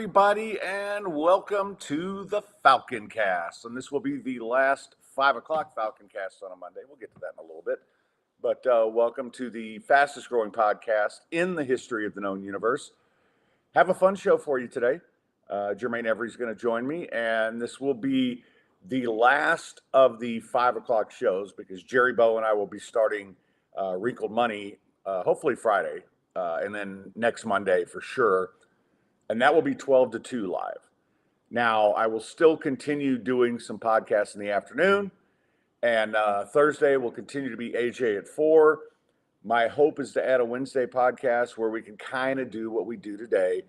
everybody, and welcome to the Falconcast. And this will be the last 5 o'clock Falconcast on a Monday. We'll get to that in a little bit. But welcome to the fastest growing podcast in the history of the known universe. Have a fun show for you today. Jermaine Every's going to join me, and this will be the last of the 5 o'clock shows because Jerry Bow and I will be starting Wrinkled Money hopefully Friday, and then next Monday for sure. And that will be 12 to 2 live. Now, I will still continue doing some podcasts in the afternoon. And Thursday will continue to be AJ at 4. My hope is to add a Wednesday podcast where we can kind of do what we do today,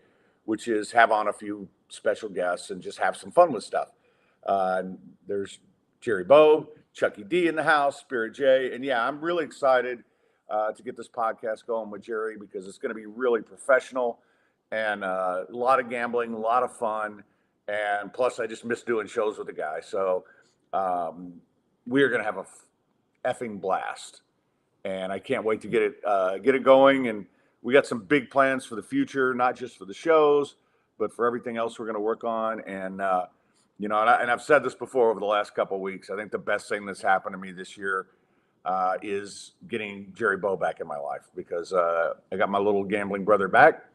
which is have on a few special guests and just have some fun with stuff. There's Jerry Bow, Chucky D in the house, Spirit J. And yeah, I'm really excited to get this podcast going with Jerry because it's going to be really professional. And a lot of gambling, a lot of fun. And plus, I just miss doing shows with the guy. So we are going to have a effing blast. And I can't wait to get it going. And we got some big plans for the future, not just for the shows, but for everything else we're going to work on. And, and I've said this before over the last couple of weeks. I think the best thing that's happened to me this year is getting Jerry Bow back in my life because I got my little gambling brother back.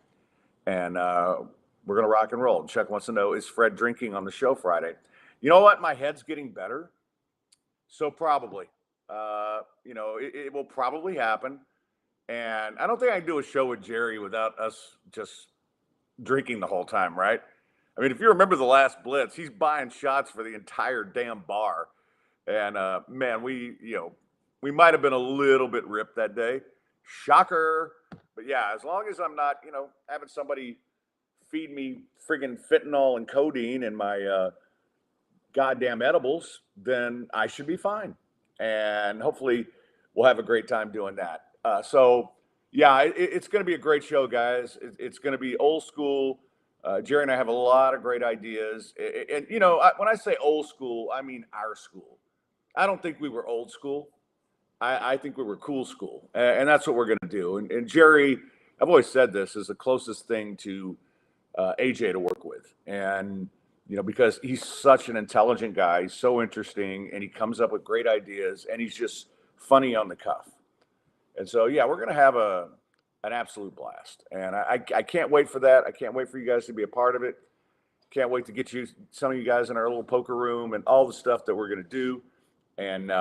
And we're going to rock and roll. And Chuck wants to know, is Fred drinking on the show Friday? You know what? My head's getting better. So probably. It will probably happen. And I don't think I can do a show with Jerry without us just drinking the whole time, right? I mean, if you remember the last Blitz, he's buying shots for the entire damn bar. And, man, we might have been a little bit ripped that day. Shocker. But yeah, as long as I'm not, having somebody feed me friggin' fentanyl and codeine in my goddamn edibles, then I should be fine. And hopefully we'll have a great time doing that. It's going to be a great show, guys. It's going to be old school. Jerry and I have a lot of great ideas. And when I say old school, I mean our school. I don't think we were old school. I think we were cool school, and that's what we're going to do. And Jerry, I've always said this, is the closest thing to AJ to work with. And, because he's such an intelligent guy, he's so interesting, and he comes up with great ideas, and he's just funny on the cuff. And so, yeah, we're going to have an absolute blast. And I can't wait for that. I can't wait for you guys to be a part of it. Can't wait to get some of you guys in our little poker room and all the stuff that we're going to do. And,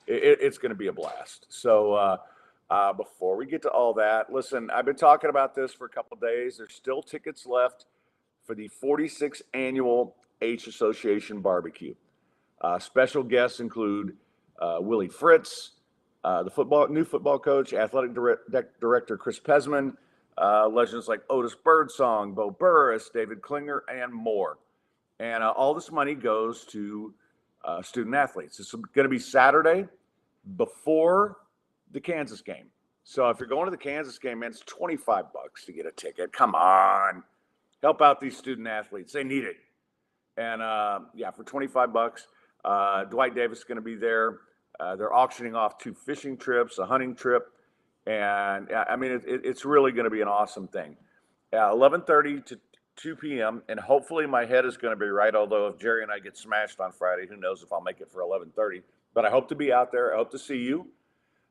it's going to be a blast. So before we get to all that, listen, I've been talking about this for a couple of days. There's still tickets left for the 46th annual H Association barbecue. Special guests include Willie Fritz, the new football coach, athletic director Chris Pesman, legends like Otis Birdsong, Bo Burris, David Klinger, and more. And all this money goes to student athletes. It's going to be Saturday before the Kansas game. So if you're going to the Kansas game, man, it's $25 to get a ticket. Come on. Help out these student athletes. They need it. And for $25, Dwight Davis is going to be there. They're auctioning off 2 fishing trips, a hunting trip. And I mean, it's really going to be an awesome thing. 11:30 to 2 p.m. And hopefully my head is going to be right. Although if Jerry and I get smashed on Friday, who knows if I'll make it for 11:30. But I hope to be out there. I hope to see you.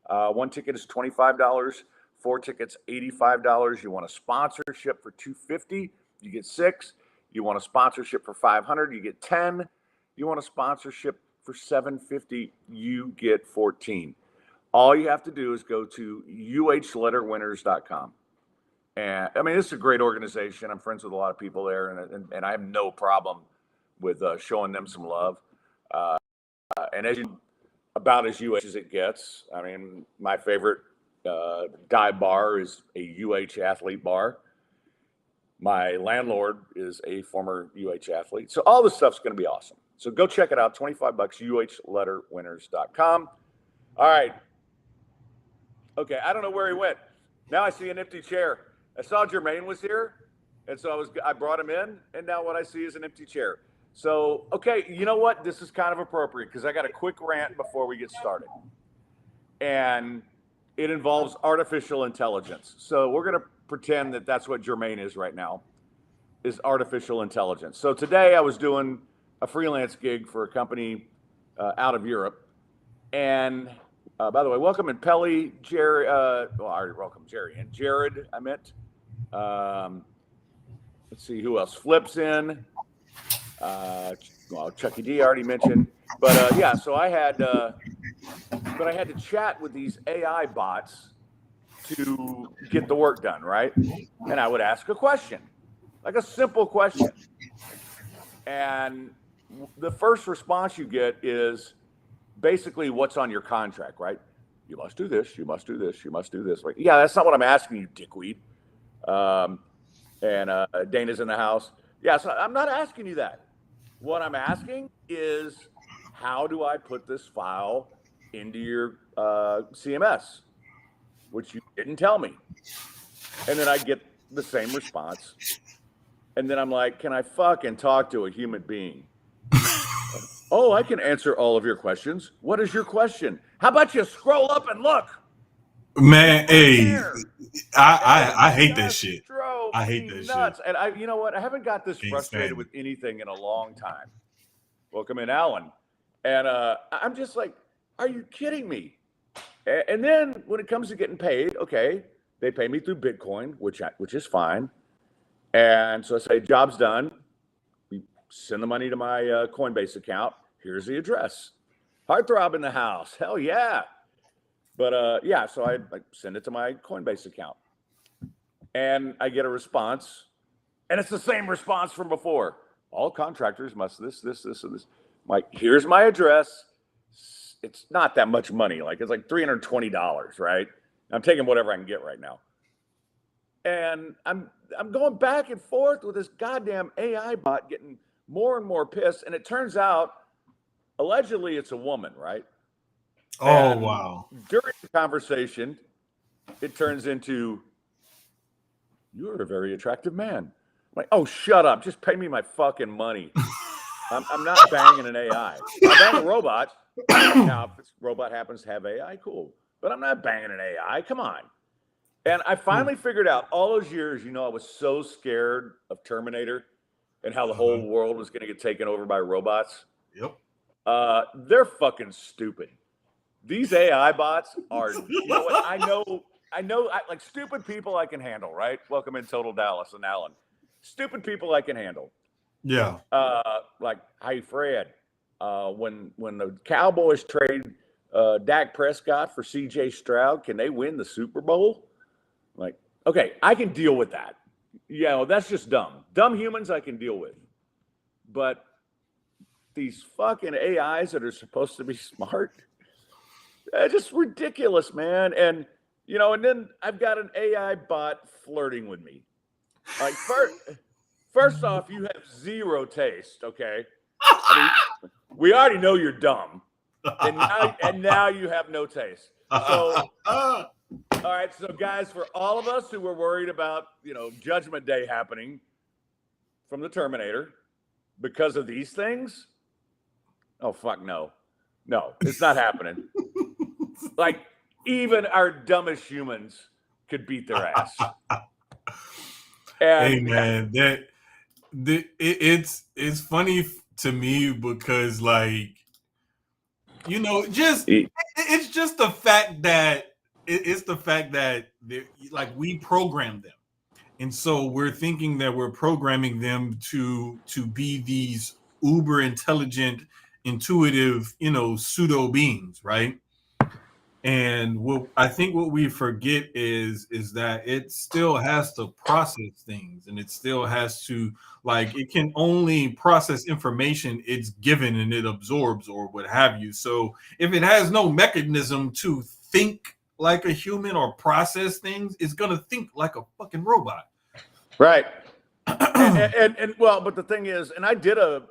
1 ticket is $25. 4 tickets, $85. You want a sponsorship for $250, you get 6. You want a sponsorship for $500, you get 10. You want a sponsorship for $750, you get 14. All you have to do is go to uhletterwinners.com. And I mean, this is a great organization. I'm friends with a lot of people there, and I have no problem with showing them some love. And about as UH as it gets. I mean, my favorite dive bar is a UH athlete bar. My landlord is a former UH athlete. So all this stuff's going to be awesome. So go check it out. $25, uhletterwinners.com. All right. Okay, I don't know where he went. Now I see an empty chair. I saw Jermaine was here, and so I brought him in, and now what I see is an empty chair. So, okay, you know what? This is kind of appropriate because I got a quick rant before we get started. And it involves artificial intelligence. So we're going to pretend that that's what Jermaine is right now. is artificial intelligence. So today I was doing a freelance gig for a company out of Europe. And by the way, welcome in Pelly, Jerry. I already welcome Jerry and Jared. I meant. Let's see who else. Flips in. Chucky D I already mentioned. But yeah, so I had to chat with these AI bots to get the work done, right? And I would ask a question, like a simple question. And the first response you get is basically what's on your contract, right? You must do this, you must do this, you must do this. Like, yeah, that's not what I'm asking you, dickweed. And Dana's in the house. Yeah, so I'm not asking you that. What I'm asking is, how do I put this file into your CMS, which you didn't tell me? And then I get the same response. And then I'm like, can I fucking talk to a human being? Oh, I can answer all of your questions. What is your question? How about you scroll up and look? Man, Right hey, there. I hate that Just shit. drove I hate me that shit. nuts. And you know what? I haven't got this Can't frustrated stand with it. anything in a long time. Welcome in, Alan. And I'm just like, are you kidding me? And then when it comes to getting paid, okay, they pay me through Bitcoin, which is fine. And so I say, job's done. We send the money to my Coinbase account. Here's the address. Heartthrob in the house. Hell yeah. But yeah, so I send it to my Coinbase account. And I get a response. And it's the same response from before. All contractors must this, and this. Like, here's my address. It's not that much money. Like, it's like $320, right? I'm taking whatever I can get right now. And I'm going back and forth with this goddamn AI bot getting more and more pissed. And it turns out, allegedly, it's a woman, right? Oh And wow. during the conversation, it turns into, you're a very attractive man. I'm like, oh, shut up. Just pay me my fucking money. I'm not banging an AI. I'll bang a robot. Now, if this robot happens to have AI, cool. But I'm not banging an AI. Come on. And I finally figured out all those years, I was so scared of Terminator and how the whole world was going to get taken over by robots. Yep. They're fucking stupid. These AI bots are, you know what? I know, like stupid people I can handle, right? Welcome in Total Dallas and Alan. Stupid people I can handle. Yeah. Like, hey, Fred, when the Cowboys trade Dak Prescott for CJ Stroud, can they win the Super Bowl? Like, okay, I can deal with that. That's just dumb. Dumb humans I can deal with. But these fucking AIs that are supposed to be smart, just ridiculous, man. And and then I've got an AI bot flirting with me. Like, first off, you have zero taste, okay? I mean, we already know you're dumb, and now you have no taste. So, all right, so guys, for all of us who were worried about Judgment Day happening from the Terminator because of these things, oh fuck no, it's not happening. Like, even our dumbest humans could beat their ass. And Hey man, it's funny to me because like it's just the fact that it's the fact that like we program them, and so we're thinking that we're programming them to be these uber intelligent, intuitive, pseudo beings, right? And I think what we forget is that it still has to process things, and it still has to, like, it can only process information it's given and it absorbs or what have you. So if it has no mechanism to think like a human or process things, it's gonna think like a fucking robot. right. and well, but the thing is, and I did a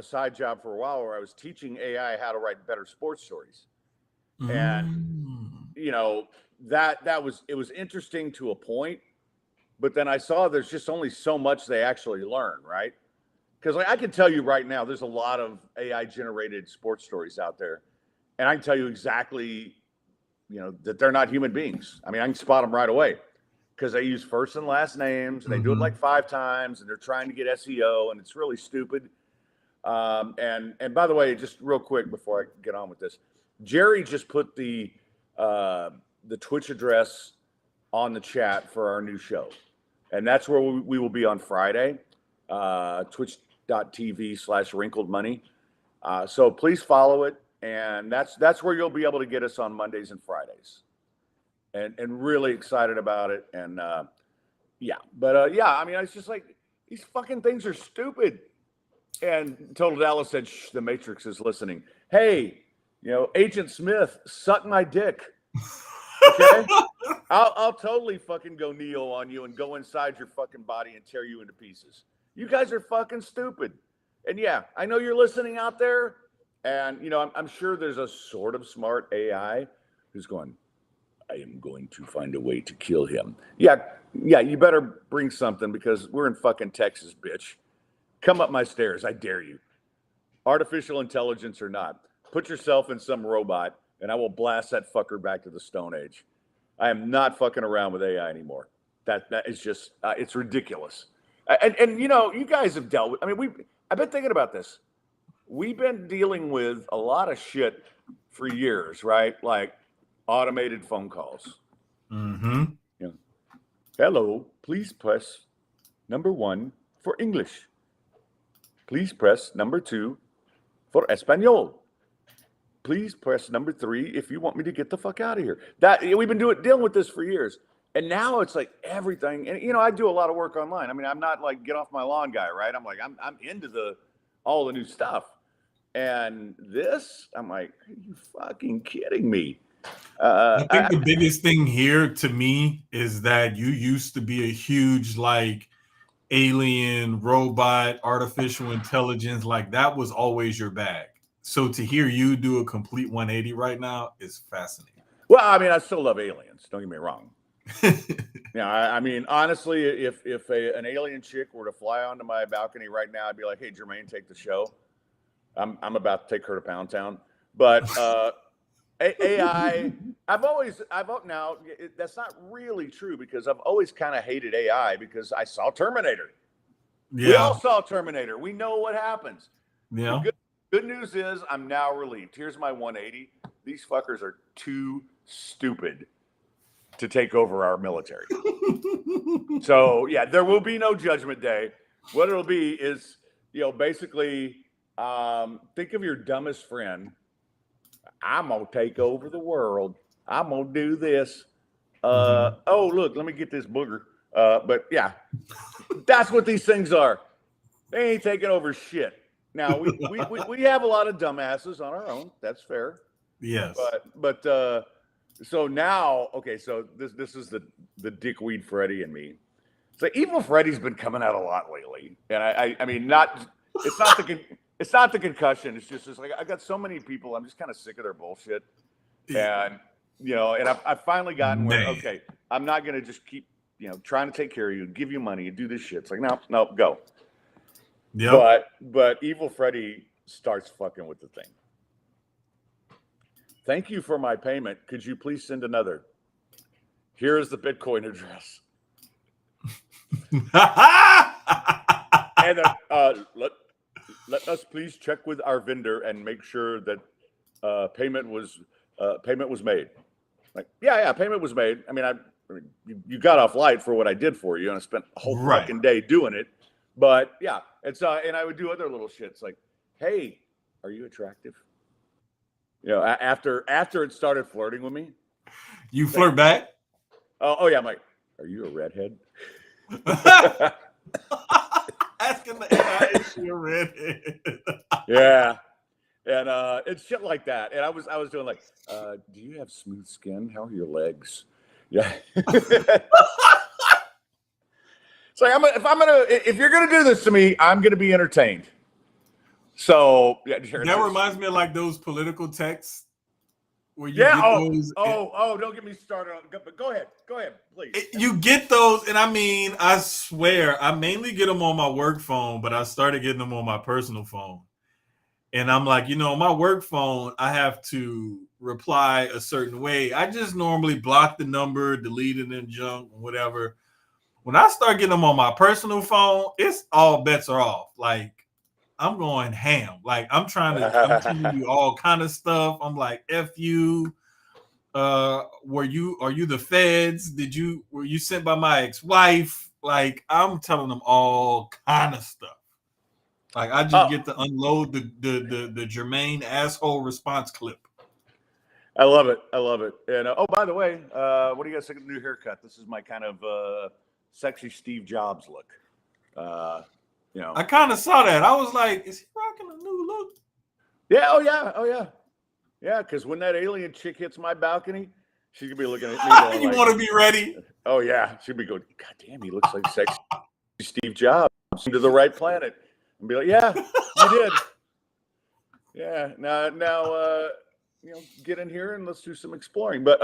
side job for a while where I was teaching AI how to write better sports stories. And it was interesting to a point, but then I saw there's just only so much they actually learn, right? Because like, I can tell you right now, there's a lot of AI generated sports stories out there, and I can tell you exactly that they're not human beings. I mean, I can spot them right away because they use first and last names, and they do it like 5 times, and they're trying to get SEO, and it's really stupid. And by the way, just real quick before I get on with this, Jerry just put the Twitch address on the chat for our new show, and that's where we will be on Friday, twitch.tv/wrinkled money. So please follow it, and that's where you'll be able to get us on Mondays and Fridays, and really excited about it. And yeah, I mean, it's just like these fucking things are stupid. And Total Dallas said, "Shh, the Matrix is listening." Hey, Agent Smith, suck my dick. Okay, I'll totally fucking go Neo on you and go inside your fucking body and tear you into pieces. You guys are fucking stupid. And yeah, I know you're listening out there, and I'm sure there's a sort of smart AI who's going, "I am going to find a way to kill him." Yeah, you better bring something, because we're in fucking Texas, bitch. Come up my stairs, I dare you. Artificial intelligence or not, put yourself in some robot, and I will blast that fucker back to the Stone Age. I am not fucking around with AI anymore. That is just, it's ridiculous. And you guys have dealt with, I mean, I've been thinking about this. We've been dealing with a lot of shit for years, right? Like automated phone calls. Mm-hmm. Hello, please press number 1 for English. Please press number 2 for Espanol. Please press number 3 if you want me to get the fuck out of here. That we've been dealing with this for years, and now it's like everything. And I do a lot of work online. I mean, I'm not like get off my lawn guy, right? I'm like I'm into all the new stuff, and this I'm like, are you fucking kidding me? I think the biggest thing here to me is that you used to be a huge like alien, robot, artificial intelligence, like that was always your bag. So to hear you do a complete 180 right now is fascinating. Well, I mean, I still love aliens. Don't get me wrong. I mean, honestly, if an alien chick were to fly onto my balcony right now, I'd be like, "Hey, Jermaine, take the show. I'm about to take her to Pound Town." But AI, now that's not really true, because I've always kind of hated AI because I saw Terminator. Yeah. We all saw Terminator. We know what happens. Yeah. Good news is I'm now relieved. Here's my 180. These fuckers are too stupid to take over our military. So yeah, there will be no judgment day. What it'll be is, basically, think of your dumbest friend. I'm gonna take over the world. I'm gonna do this. Oh, look, let me get this booger. But yeah, that's what these things are. They ain't taking over shit. Now we have a lot of dumbasses on our own. That's fair. Yes. But so now, okay, so this is the dickweed Freddy and me. So Evil Freddy's been coming out a lot lately, and I mean, it's not the concussion. It's just like I got so many people. I'm just kind of sick of their bullshit, and and I've finally gotten where, okay, I'm not gonna just keep trying to take care of you, give you money, and do this shit. It's like no, go. Yeah. But Evil Freddy starts fucking with the thing. Thank you for my payment. Could you please send another? Here is the Bitcoin address. And let us please check with our vendor and make sure that payment was made. Like, yeah, payment was made. I mean, you got off light for what I did for you, and I spent a whole fucking day doing it. But yeah, and I would do other little shits like, "Hey, are you attractive?" After it started flirting with me, you flirt back. Oh yeah, I'm like, "Are you a redhead?" Asking the AI if she a redhead. Yeah, and it's shit like that. And I was doing like, "Do you have smooth skin? How are your legs?" Yeah. So if you're gonna do this to me, I'm gonna be entertained. So yeah, that reminds me of like those political texts where you get those. Don't get me started. But go ahead, please. You get those, and I mean, I swear, I mainly get them on my work phone, but I started getting them on my personal phone. And I'm like, on my work phone, I have to reply a certain way. I just normally block the number, delete it in junk, whatever. When I start getting them on my personal phone, it's all bets are off. Like I'm going ham. Like I'm sending you all kind of stuff. I'm like, F you. Are you the feds? Were you sent by my ex-wife? Like I'm telling them all kind of stuff. Like I just get to unload the Jermaine asshole response clip. I love it. I love it. And by the way, what do you guys think of the new haircut? This is my kind of sexy Steve Jobs look. I kind of saw that. I was like, is he rocking a new look? Yeah. Oh yeah. Yeah. Because when that alien chick hits my balcony, she could be looking at me. You want to be ready? Oh yeah. She'd be going, God damn, he looks like sexy Steve Jobs to the right planet. And be like, yeah, you did. Yeah. Now, get in here and let's do some exploring. But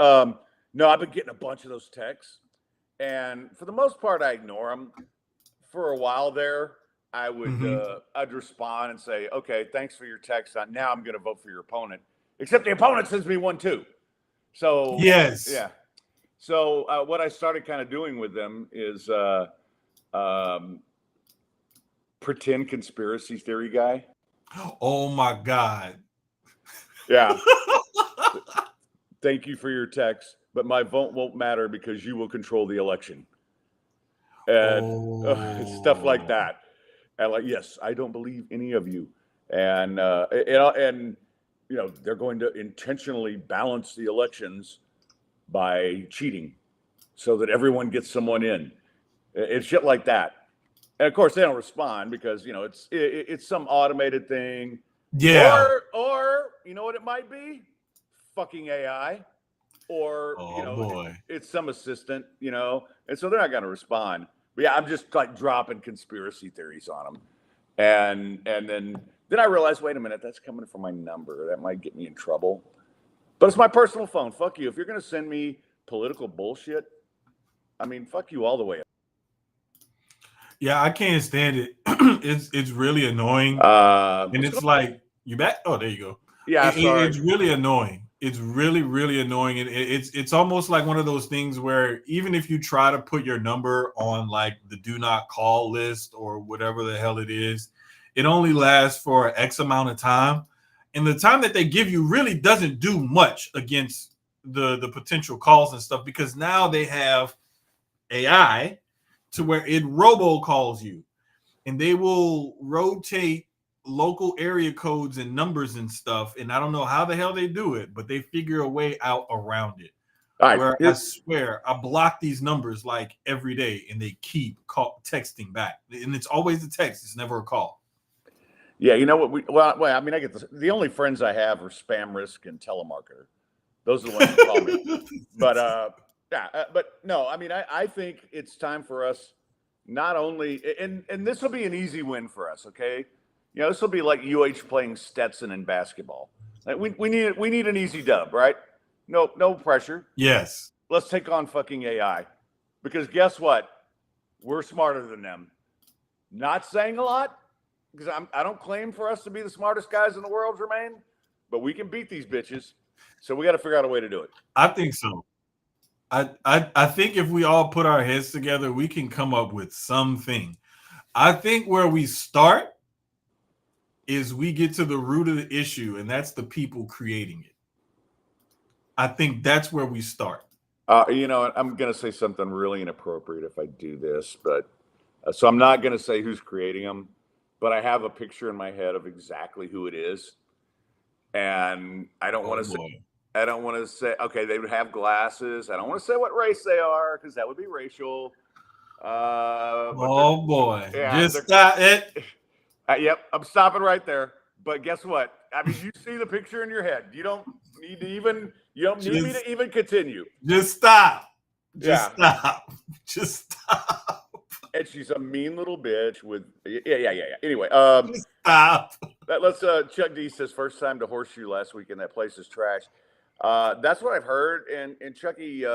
no, I've been getting a bunch of those texts, and for the most part, I ignore them. For a while there, I would I'd respond and say, okay, thanks for your text. Now I'm going to vote for your opponent. Except the opponent sends me one too. So yes, yeah. So what I started kind of doing with them is pretend conspiracy theory guy. Oh my God. Yeah. Thank you for your text, but my vote won't matter because you will control the election. And stuff like that. And like, yes, I don't believe any of you. And they're going to intentionally balance the elections by cheating so that everyone gets someone in. It's shit like that. And of course, they don't respond because it's some automated thing. Yeah. Or you know what it might be? Fucking AI. Or it's some assistant. And so they're not going to respond. But yeah, I'm just like dropping conspiracy theories on them. And then I realized, wait a minute, that's coming from my number. That might get me in trouble. But it's my personal phone. Fuck you. If you're going to send me political bullshit, I mean, fuck you all the way up. Yeah, I can't stand it. It's really annoying. And it's like, you back? Oh, there you go. Yeah, sorry. It's really annoying. It's really, really annoying. And it's almost like one of those things where even if you try to put your number on like the do not call list or whatever the hell it is, it only lasts for X amount of time. And the time that they give you really doesn't do much against the potential calls and stuff, because now they have AI to where it robocalls you, and they will rotate local area codes and numbers and stuff. And I don't know how the hell they do it, but they figure a way out around it. All right. Where I swear I block these numbers like every day, and they keep texting back, and it's always a text. It's never a call. Yeah, you know what? I mean, I get this. The only friends I have are Spam Risk and Telemarketer. Those are the ones who call me. But no, I mean, I think it's time for us not only, and this will be an easy win for us, okay? This will be like UH playing Stetson in basketball. Like we need an easy dub, right? No pressure. Yes. Let's take on fucking AI, because guess what? We're smarter than them. Not saying a lot, because I don't claim for us to be the smartest guys in the world, Jermaine, but we can beat these bitches. So we got to figure out a way to do it. I think so. I think if we all put our heads together, we can come up with something. I think where we start is we get to the root of the issue, and that's the people creating it. I think that's where we start. I'm going to say something really inappropriate if I do this, but so I'm not going to say who's creating them, but I have a picture in my head of exactly who it is. And I don't want to say, okay, they would have glasses. I don't want to say what race they are, because that would be racial. Boy. Yeah, just stop it. Yep, I'm stopping right there. But guess what? I mean, you see the picture in your head. You don't need me to even continue. Just stop. Just stop. And she's a mean little bitch with yeah. Anyway, stop. Let's Chuck D says first time to Horseshoe last weekend. That place is trash. That's what I've heard. And Chucky,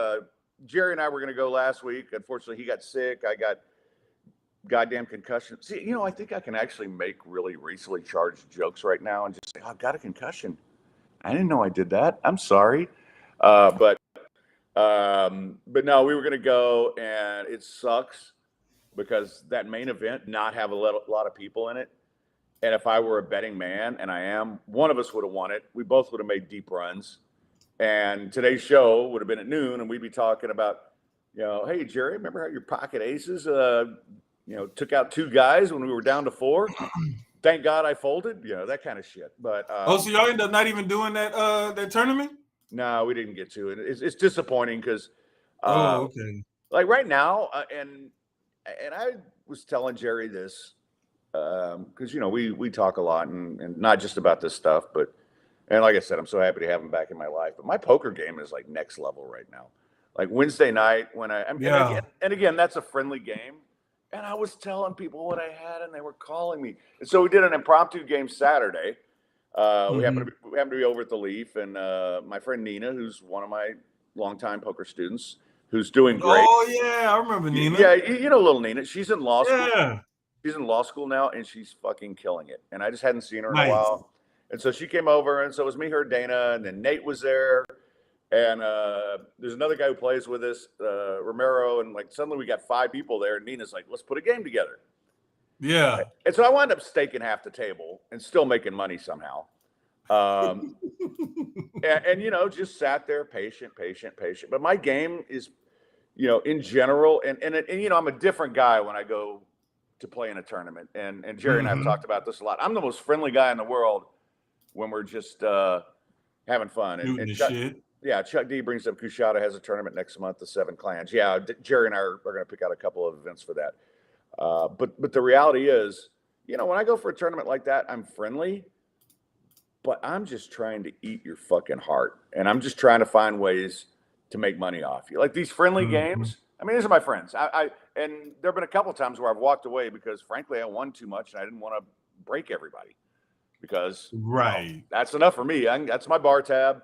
Jerry and I were going to go last week. Unfortunately, he got sick. I got goddamn concussion. See, I think I can actually make really racially charged jokes right now and just say, oh, I've got a concussion. I didn't know I did that. I'm sorry. But no, we were going to go, and it sucks because that main event not have a lot of people in it. And if I were a betting man, and I am, one of us would have won it. We both would have made deep runs. And today's show would have been at noon, and we'd be talking about, hey, Jerry, remember how your pocket aces, took out 2 guys when we were down to 4? Thank God I folded, that kind of shit. But so y'all end up not even doing that tournament? No, we didn't get to it. It's disappointing because, okay. Like right now, and I was telling Jerry this because we talk a lot and not just about this stuff, but and like I said, I'm so happy to have him back in my life. But my poker game is like next level right now. Like Wednesday night when and again, that's a friendly game. And I was telling people what I had, and they were calling me. And so we did an impromptu game Saturday. We happened to be over at the Leaf, and my friend Nina, who's one of my longtime poker students, who's doing great. Oh yeah, I remember Nina. Yeah, you know little Nina. She's in law school. Yeah. She's in law school now, and she's fucking killing it. And I just hadn't seen her in a while. And so she came over, and so it was me, her, Dana, and then Nate was there. And there's another guy who plays with us, Romero, and like suddenly we got 5 people there. And Nina's like, let's put a game together. Yeah. And so I wound up staking half the table and still making money somehow. And just sat there patient. But my game is, in general, and I'm a different guy when I go to play in a tournament. And Jerry and I have talked about this a lot. I'm the most friendly guy in the world when we're just having fun. And Chuck D brings up Kushada has a tournament next month, the 7 Clans. Yeah, Jerry and I are going to pick out a couple of events for that. But the reality is, when I go for a tournament like that, I'm friendly, but I'm just trying to eat your fucking heart. And I'm just trying to find ways to make money off you. Like these friendly games. I mean, these are my friends. And there have been a couple of times where I've walked away because frankly, I won too much and I didn't want to break everybody because that's enough for me. That's my bar tab.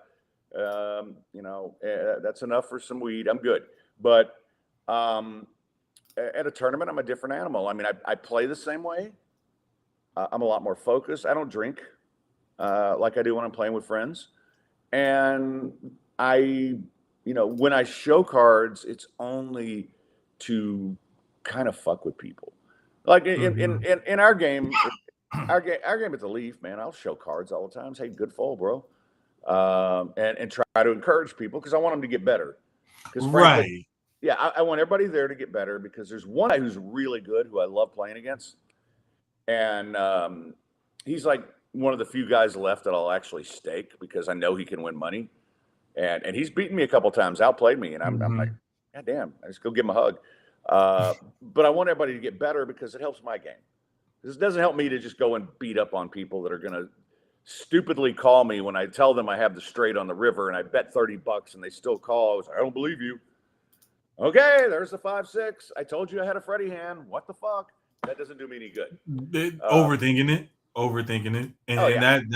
That's enough for some weed. I'm good. But, at a tournament, I'm a different animal. I mean, I play the same way. I'm a lot more focused. I don't drink like I do when I'm playing with friends. And when I show cards, it's only to kind of fuck with people. Like in our game, our game at the Leaf, man, I'll show cards all the time. Say, good fold, bro. And try to encourage people because I want them to get better. Because frankly, yeah, I want everybody there to get better because there's one guy who's really good who I love playing against. And he's like one of the few guys left that I'll actually stake because I know he can win money. And he's beaten me a couple times, outplayed me. And I'm like, God damn, I just go give him a hug. But I want everybody to get better because it helps my game. This doesn't help me to just go and beat up on people that are going to stupidly call me when I tell them I have the straight on the river and I bet $30 and they still call. I was like, I don't believe you. Okay, there's the 5-6. I told you I had a Freddie hand. What the fuck? That doesn't do me any good. Overthinking it. And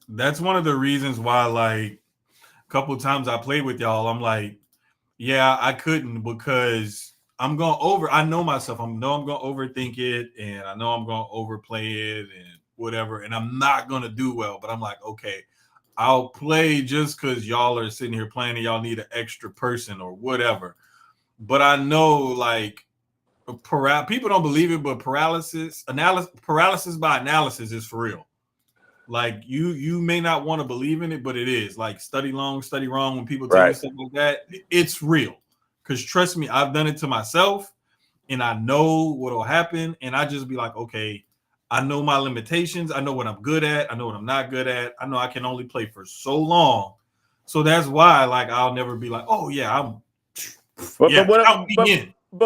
that's one of the reasons why, like, a couple of times I played with y'all, I'm like, yeah, I couldn't because I know myself. I know I'm going to overthink it and I know I'm going to overplay it and whatever, and I'm not going to do well. But I'm like, okay, I'll play just because y'all are sitting here playing and y'all need an extra person or whatever. But I know, like, people don't believe it, but paralysis by analysis is for real. Like, you may not want to believe in it, but it is. Like, study long, study wrong. When people tell you stuff like that, it's real. Because trust me, I've done it to myself, and I know what'll happen. And I just be like, okay, I know my limitations. I know what I'm good at. I know what I'm not good at. I know I can only play for so long. So that's why, like, I'll never be like, oh yeah, But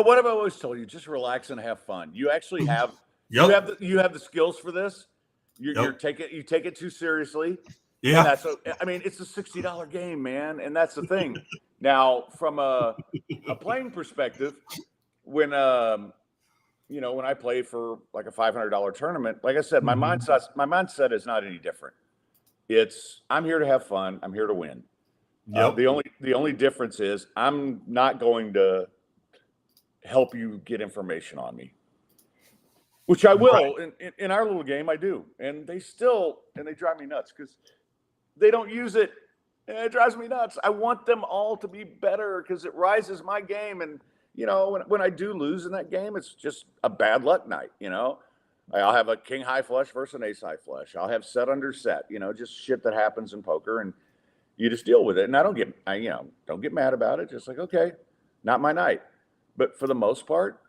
what have I always told you? Just relax and have fun. You actually have you have the skills for this. You take it too seriously. Yeah, it's a $60 game, man, and that's the thing. Now, from a playing perspective, when when I play for like a $500 tournament, like I said, my mindset is not any different. It's I'm here to have fun. I'm here to win. Yep. The only difference is I'm not going to help you get information on me, which I will in our little game. I do, and they drive me nuts because they don't use it. And it drives me nuts. I want them all to be better because it rises my game. And, when I do lose in that game, it's just a bad luck night, I'll have a king high flush versus an ace high flush. I'll have set under set, just shit that happens in poker, and you just deal with it. And I don't get mad about it. Just like, okay, not my night. But for the most part,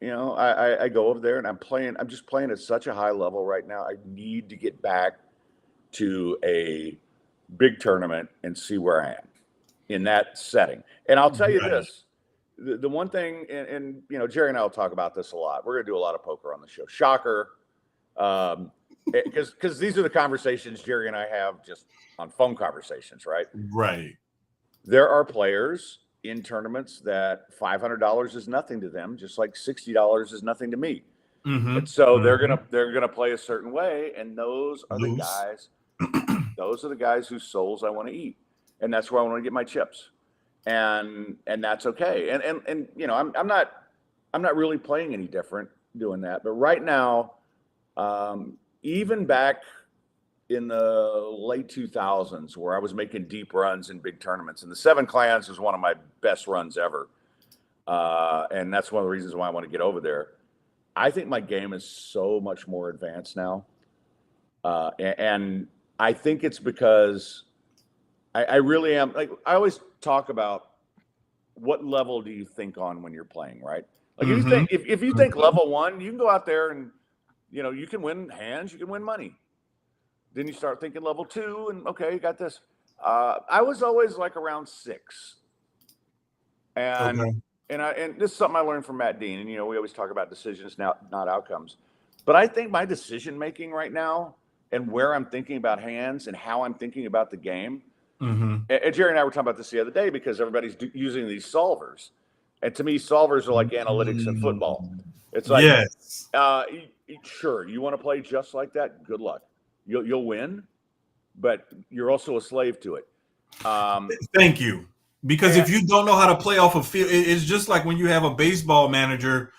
I go over there and I'm just playing at such a high level right now. I need to get back to a big tournament and see where I am in that setting. And I'll tell you this, the one thing, and Jerry and I will talk about this a lot. We're going to do a lot of poker on the show. Shocker. Because these are the conversations Jerry and I have just on phone conversations, right? Right. There are players in tournaments that $500 is nothing to them, just like $60 is nothing to me. Mm-hmm. And so they're gonna play a certain way, and those are the guys. Those are the guys whose souls I want to eat, and that's where I want to get my chips, and that's okay. And I'm not really playing any different doing that. But right now, even back in the late 2000s, where I was making deep runs in big tournaments, and the Seven Clans was one of my best runs ever, and that's one of the reasons why I want to get over there. I think my game is so much more advanced now, and I think it's because I really am. Like, I always talk about, what level do you think on when you're playing, right? Like, if you think level one, you can go out there and you can win hands, you can win money. Then you start thinking level two, and okay, you got this. I was always like around 6, and this is something I learned from Matt Dean. And we always talk about decisions, now not outcomes. But I think my decision making right now, and where I'm thinking about hands and how I'm thinking about the game. And Jerry and I were talking about this the other day, because everybody's using these solvers, and to me, solvers are like analytics in football. It's like, yes, sure, you want to play just like that? Good luck. You'll win, but you're also a slave to it. Thank you. Because if you don't know how to play off a field, it's just like when you have a baseball manager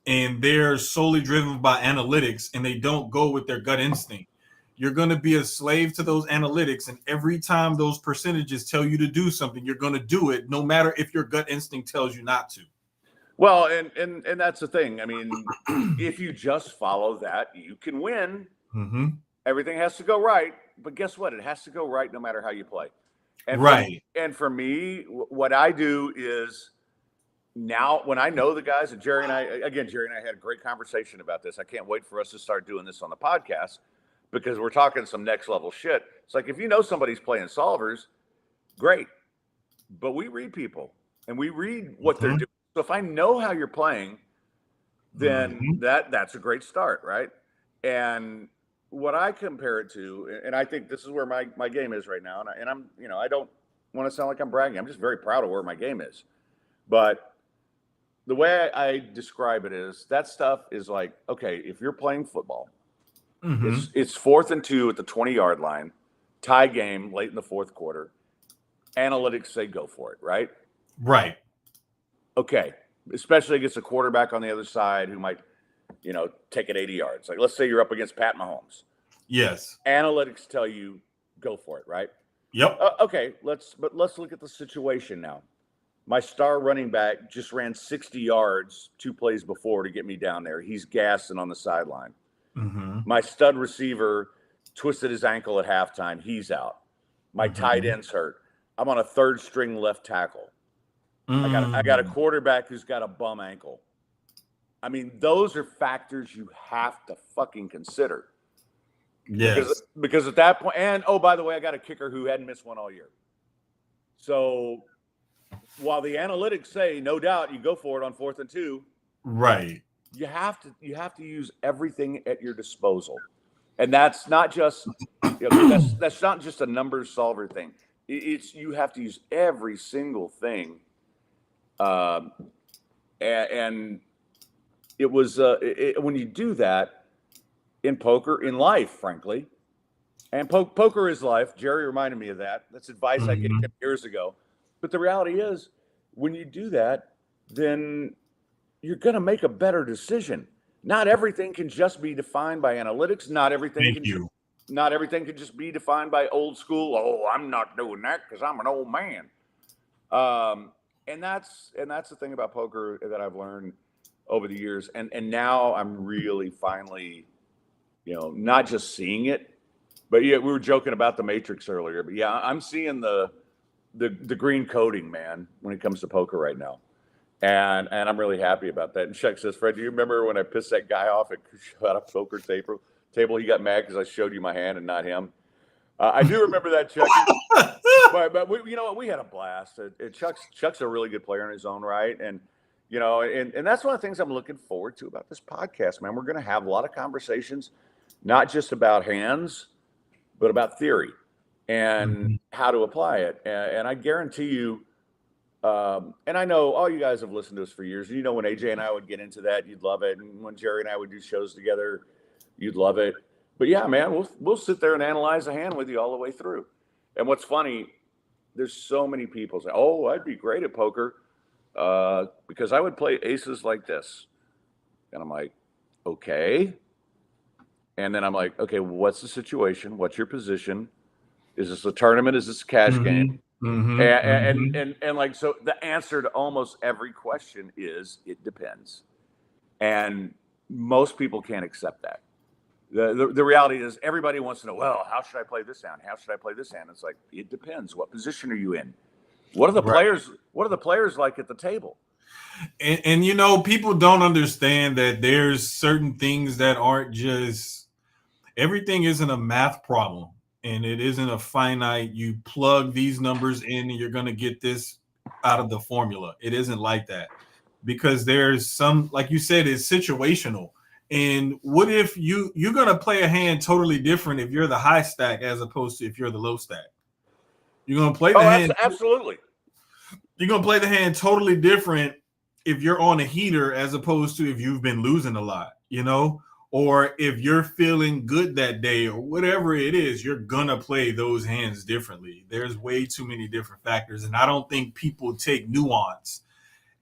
and they're solely driven by analytics and they don't go with their gut instinct. You're going to be a slave to those analytics, and every time those percentages tell you to do something, you're going to do it, no matter if your gut instinct tells you not to. Well, and that's the thing. I mean, if you just follow that, you can win. Everything has to go right, but guess what? It has to go right no matter how you play. And for me, what I do is, now when I know the guys, and Jerry and I had a great conversation about this. I can't wait for us to start doing this on the podcast, because we're talking some next level shit. It's like, if you know somebody's playing solvers, great. But we read people, and we read what they're doing. So if I know how you're playing, then that's a great start, right? And what I compare it to, and I think this is where my game is right now, and I'm I don't want to sound like I'm bragging. I'm just very proud of where my game is. But the way I describe it is, that stuff is like, okay, if you're playing football, it's 4th and 2 at the 20-yard line, tie game late in the 4th quarter. Analytics say go for it, right? Right. Okay, especially against a quarterback on the other side who might, take it 80 yards. Like, let's say you're up against Pat Mahomes. Yes. Analytics tell you go for it, right? Yep. Okay, let's look at the situation now. My star running back just ran 60 yards 2 plays before to get me down there. He's gassing on the sideline. My stud receiver twisted his ankle at halftime. He's out. My tight end's hurt. I'm on a 3rd string left tackle. I got a quarterback who's got a bum ankle. I mean, those are factors you have to fucking consider. Yes. Because at that point, and oh, by the way, I got a kicker who hadn't missed one all year. So while the analytics say no doubt you go for it on 4th and 2, right, you have to use everything at your disposal, and that's not just that's not just a numbers solver thing. It's you have to use every single thing, and it was when you do that in poker, in life, frankly, and poker is life. Jerry reminded me of that. That's advice I gave him years ago. But the reality is, when you do that, then you're going to make a better decision. Not everything can just be defined by analytics. Not everything not everything could just be defined by old school. Oh, I'm not doing that because I'm an old man. And that's the thing about poker that I've learned over the years. And now I'm really finally, not just seeing it, but yeah, we were joking about the Matrix earlier. But yeah, I'm seeing the green coating, man, when it comes to poker right now. And I'm really happy about that. And Chuck says, Fred, do you remember when I pissed that guy off at a poker table? He got mad because I showed you my hand and not him. I do remember that, Chucky. but we, you know what? We had a blast. Chuck's a really good player in his own right, and and that's one of the things I'm looking forward to about this podcast, man. We're going to have a lot of conversations, not just about hands, but about theory and how to apply it. And I guarantee you. And I know all you guys have listened to us for years. And when AJ and I would get into that, you'd love it. And when Jerry and I would do shows together, you'd love it. But yeah, man, we'll sit there and analyze a hand with you all the way through. And what's funny, there's so many people say, "Oh, I'd be great at poker because I would play aces like this." And I'm like, "Okay." And then I'm like, "Okay, what's the situation? What's your position? Is this a tournament? Is this a cash game?" And like, so the answer to almost every question is it depends. And most people can't accept that. The reality is everybody wants to know, well, how should I play this hand? How should I play this hand? It's like, it depends. What position are you in? What are the players like at the table? And people don't understand that there's certain things that aren't just, everything isn't a math problem. And it isn't a finite, you plug these numbers in and you're going to get this out of the formula. It isn't like that, because there's some, like you said, it's situational. And what if you're going to play a hand totally different if you're the high stack as opposed to if you're the low stack? You're going to play the hand. Absolutely. You're going to play the hand totally different if you're on a heater as opposed to if you've been losing a lot, or if you're feeling good that day or whatever it is, you're going to play those hands differently. There's way too many different factors. And I don't think people take nuance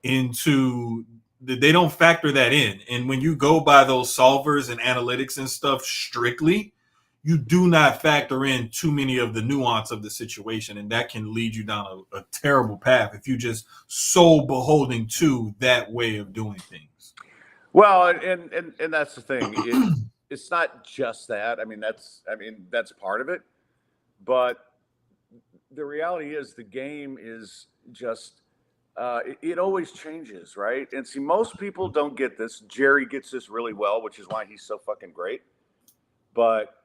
into, they don't factor that in. And when you go by those solvers and analytics and stuff strictly, you do not factor in too many of the nuance of the situation. And that can lead you down a terrible path if you just so beholden to that way of doing things. Well, and that's the thing. It's not just that. That's part of it. But the reality is the game is just, it always changes, right? And see, most people don't get this. Jerry gets this really well, which is why he's so fucking great. But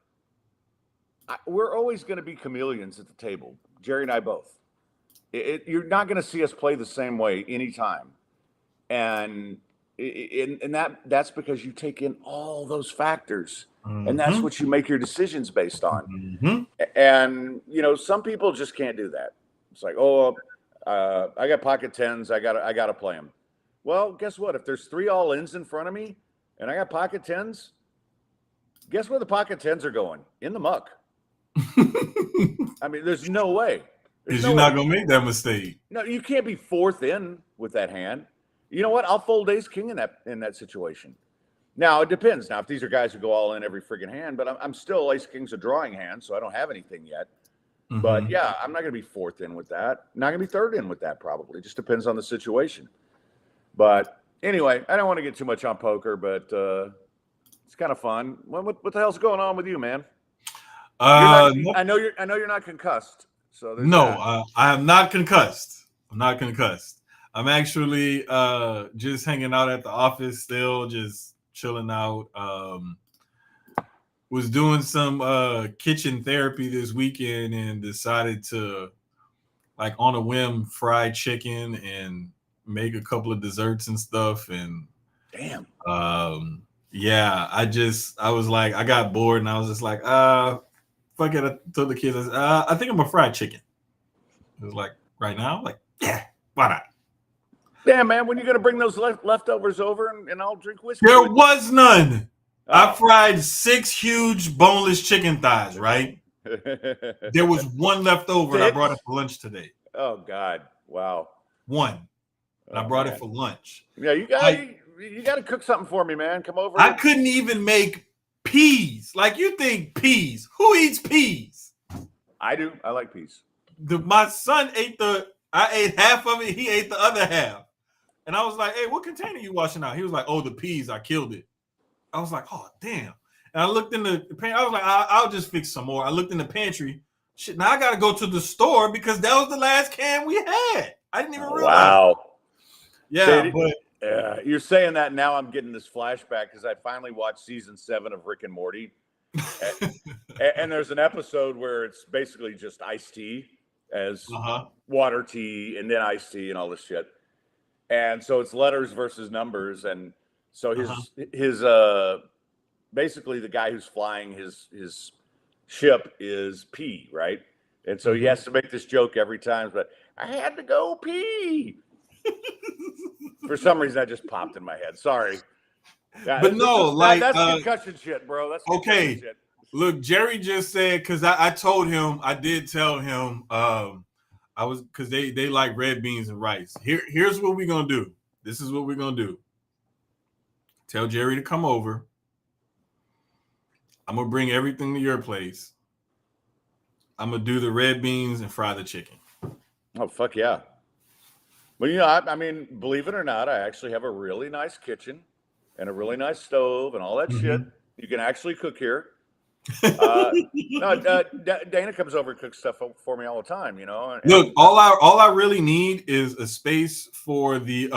we're always going to be chameleons at the table. Jerry and I both. You're not going to see us play the same way anytime. And that's because you take in all those factors, and that's what you make your decisions based on. And some people just can't do that. It's like, I got pocket tens, I gotta play them. Well, guess what? If there's 3 all-ins in front of me and I got pocket tens, guess where the pocket tens are going? In the muck. There's no way. Because you're not gonna make that mistake. No, you can't be 4th in with that hand. You know what? I'll fold ace king in that situation. Now it depends. Now if these are guys who go all in every friggin' hand, but I'm still ace king's a drawing hand, so I don't have anything yet. But yeah, I'm not going to be 4th in with that. Not going to be 3rd in with that probably. It just depends on the situation. But anyway, I don't want to get too much on poker, but it's kind of fun. What the hell's going on with you, man? I know you're not concussed. So no, I am not concussed. I'm not concussed. I'm actually just hanging out at the office still, just chilling out. Was doing some kitchen therapy this weekend and decided to, like on a whim, fry chicken and make a couple of desserts and stuff. And damn. Yeah, I was like, I got bored and I was just like, fuck it. I told the kids, I think I'm a fried chicken. It was like, right now? Like, yeah, why not? Damn, man, when are you going to bring those leftovers over and I'll drink whiskey? There was none. Oh. I fried 6 huge boneless chicken thighs, right? There was one left over and I brought it for lunch today. Oh, God. Wow. One. And I brought it for lunch. Yeah, you got to cook something for me, man. Come over. I couldn't even make peas. Like, you think peas. Who eats peas? I do. I like peas. My son I ate half of it. He ate the other half. And I was like, hey, what container you washing out? He was like, oh, the peas. I killed it. I was like, oh, damn. And I looked in the pantry. I was like, I'll just fix some more. I looked in the pantry. Shit, now I got to go to the store because that was the last can we had. I didn't even realize. Wow. Yeah, but you're saying that now. I'm getting this flashback because I finally watched season 7 of Rick and Morty, and there's an episode where it's basically just iced tea as water tea and then iced tea and all this shit, and so it's letters versus numbers, and so his basically the guy who's flying his ship is P, right? And so he has to make this joke every time, but I had to go pee. For some reason, that just popped in my head. Sorry. Yeah, but no, that's concussion shit, bro. That's okay. Shit. Look, Jerry just said, because I did tell him, I was, because they like red beans and rice. Here's what we're gonna do. This is what we're gonna do. Tell Jerry to come over. I'm gonna bring everything to your place. I'm gonna do the red beans and fry the chicken. Oh, fuck yeah. Well, you know, I mean, believe it or not, I actually have a really nice kitchen and a really nice stove and all that shit. You can actually cook here. Dana comes over and cooks stuff for me all the time, you know. Look, all I really need is a space for the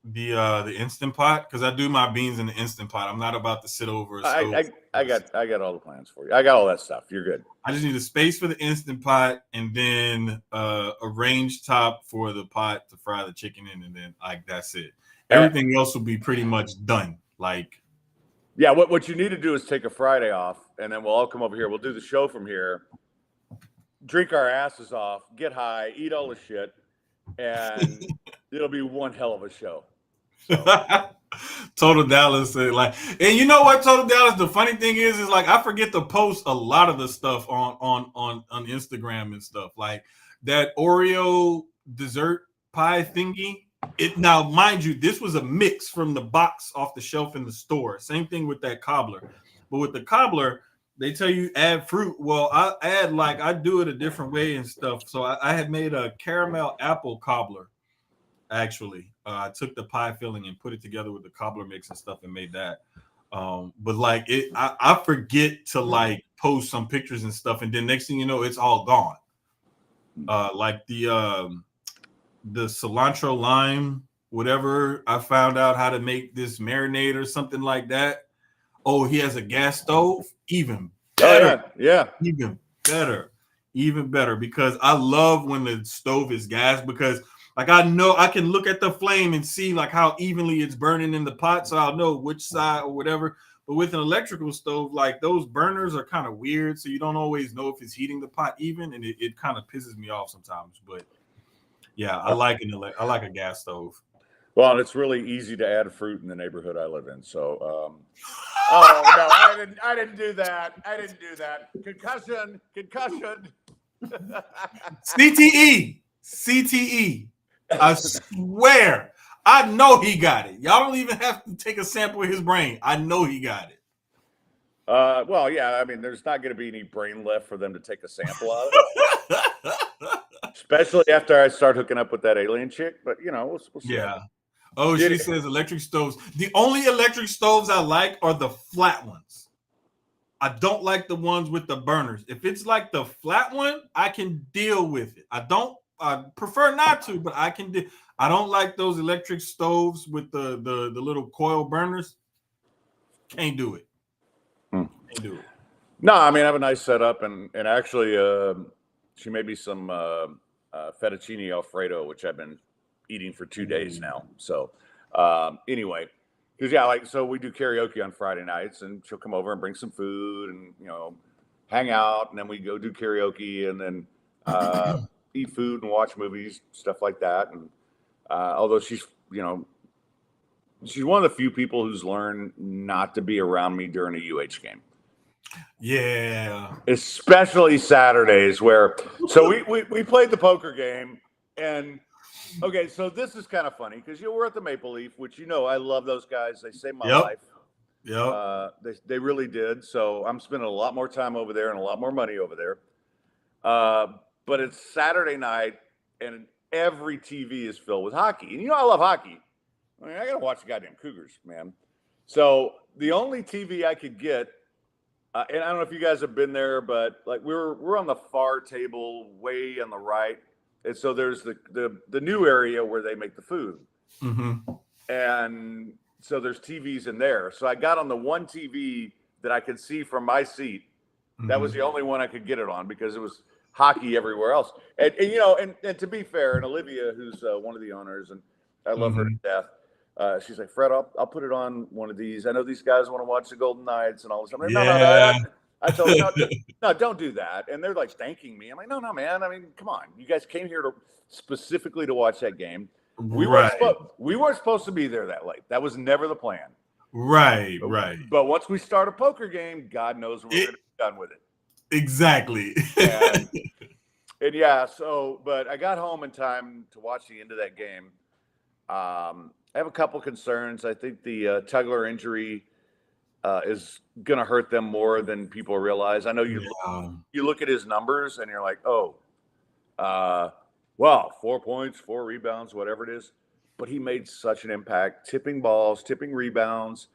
Instant Pot, because I do my beans in the Instant Pot. I'm not about to sit over a stove. I got all the plans for you. I got all that stuff. You're good. I just need a space for the Instant Pot, and then a range top for the pot to fry the chicken in, and then that's it. Everything else will be pretty much done. Like, yeah, what you need to do is take a Friday off, and then we'll all come over here. We'll do the show from here, drink our asses off, get high, eat all the shit, and it'll be one hell of a show. So. Total Dallas said, like, and you know what, Total Dallas, the funny thing is like, I forget to post a lot of the stuff on Instagram and stuff, like that Oreo dessert pie thingy. It now, mind you, this was a mix from the box off the shelf in the store. Same thing with that cobbler, but with the cobbler, they tell you add fruit. Well, I do it a different way and stuff. So I had made a caramel apple cobbler. Actually, I took the pie filling and put it together with the cobbler mix and stuff and made that. But like I forget to like post some pictures and stuff, and then next thing you know, it's all gone. Like the cilantro lime, whatever. I found out how to make this marinade or something like that. Oh, he has a gas stove. Even better. Yeah. Even better, because I love when the stove is gas, because like I know I can look at the flame and see like how evenly it's burning in the pot, so I'll know which side or whatever. But with an electrical stove, like those burners are kind of weird, so you don't always know if it's heating the pot even, and it kind of pisses me off sometimes. But yeah, I like a gas stove. Well, it's really easy to add fruit in the neighborhood I live in. So, oh no, I didn't do that. Concussion. CTE. I swear, I know he got it. Y'all don't even have to take a sample of his brain. I know he got it. Well, yeah. I mean, there's not going to be any brain left for them to take a sample out of it, especially after I start hooking up with that alien chick. But you know, we'll see. Yeah. Oh, she says electric stoves. The only electric stoves I like are the flat ones. I don't like the ones with the burners. If it's like the flat one, I can deal with it. I prefer not to, but I can do. I don't like those electric stoves with the little coil burners. Can't do it. Can't do it. No, I mean I have a nice setup, and actually, she made me some fettuccine Alfredo, which I've been eating for 2 days now. So anyway, because so we do karaoke on Friday nights, and she'll come over and bring some food, and hang out, and then we go do karaoke, and then eat food and watch movies, stuff like that. And although she's one of the few people who's learned not to be around me during a UH game. Yeah, especially Saturdays, where we played the poker game, and so this is kind of funny because we're at the Maple Leaf, which I love those guys. They saved my life. Yep. They really did. So I'm spending a lot more time over there and a lot more money over there. But it's Saturday night, and every TV is filled with hockey. And I love hockey. I mean, I got to watch the goddamn Cougars, man. So the only TV I could get, and I don't know if you guys have been there, but like we're on the far table, way on the right, and so there's the new area where they make the food, and so there's TVs in there. So I got on the one TV that I could see from my seat. That was the only one I could get it on because it was hockey everywhere else. And to be fair, and Olivia, who's one of the owners, and I love her to death. She's like, Fred, I'll put it on one of these. I know these guys want to watch the Golden Knights and all this. I'm like, no. I told them, no, don't do that. And they're like thanking me. I'm like, no, man. I mean, come on. You guys came here specifically to watch that game. We weren't supposed to be there that late. That was never the plan. Right. But once we start a poker game, God knows we're going to be done with it. Exactly. and yeah, but I got home in time to watch the end of that game. I have a couple concerns. I think the Tugler injury is going to hurt them more than people realize. I know you look at his numbers and you're like, well, 4 points, 4 rebounds, whatever it is. But he made such an impact, tipping balls, tipping rebounds,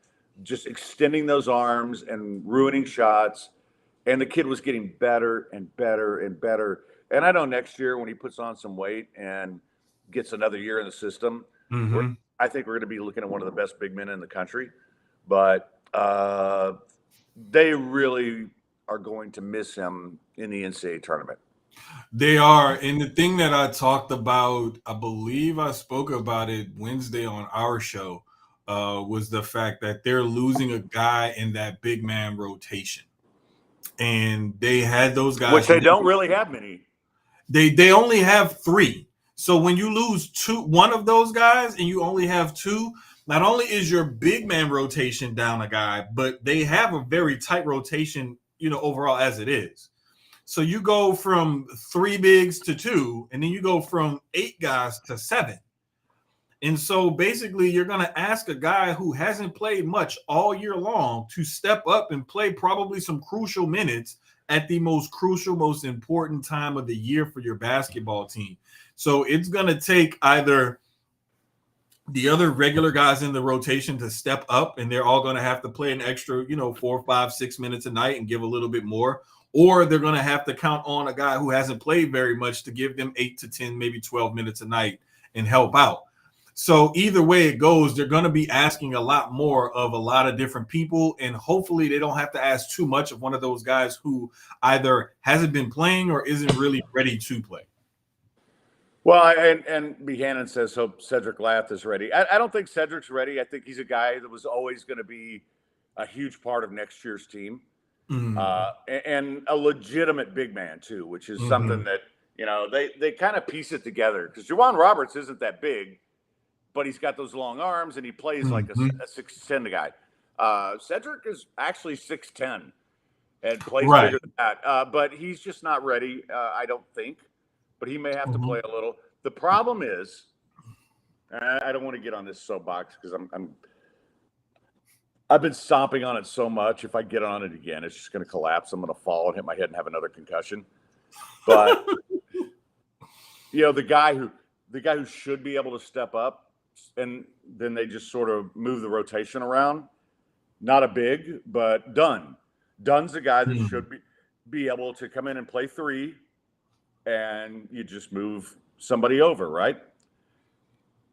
just extending those arms and ruining shots. And the kid was getting better and better and better. And I know next year when he puts on some weight and gets another year in the system, I think we're going to be looking at one of the best big men in the country. But they really are going to miss him in the NCAA tournament. They are. And the thing that I talked about, I believe I spoke about it Wednesday on our show, was the fact that they're losing a guy in that big man rotation. And they had those guys. Which they don't really have many. They only have 3. So when you lose one of those guys and you only have 2, not only is your big man rotation down a guy, but they have a very tight rotation, overall as it is. So you go from 3 bigs to 2, and then you go from 8 guys to 7. And so basically you're going to ask a guy who hasn't played much all year long to step up and play probably some crucial minutes at the most crucial, most important time of the year for your basketball team. So it's going to take either the other regular guys in the rotation to step up, and they're all going to have to play an extra, 4, 5, 6 minutes a night and give a little bit more, or they're going to have to count on a guy who hasn't played very much to give them 8 to 10, maybe 12 minutes a night and help out. So either way it goes, they're going to be asking a lot more of a lot of different people, and hopefully they don't have to ask too much of one of those guys who either hasn't been playing or isn't really ready to play. Well, and Buchanan says so. Cedric Lath is ready. I don't think Cedric's ready. I think he's a guy that was always going to be a huge part of next year's team, and a legitimate big man too, which is something that they kind of piece it together because Juwan Roberts isn't that big, but he's got those long arms and he plays like a 6'10" guy. Cedric is actually 6'10" and plays bigger than that, but he's just not ready. I don't think. But he may have to play a little. The problem is, I don't want to get on this soapbox because I've been stomping on it so much. If I get on it again, it's just going to collapse. I'm going to fall and hit my head and have another concussion. But the guy who should be able to step up, and then they just sort of move the rotation around. Not a big, but Dunn. Dunn's a guy that should be able to come in and play 3. And you just move somebody over, right?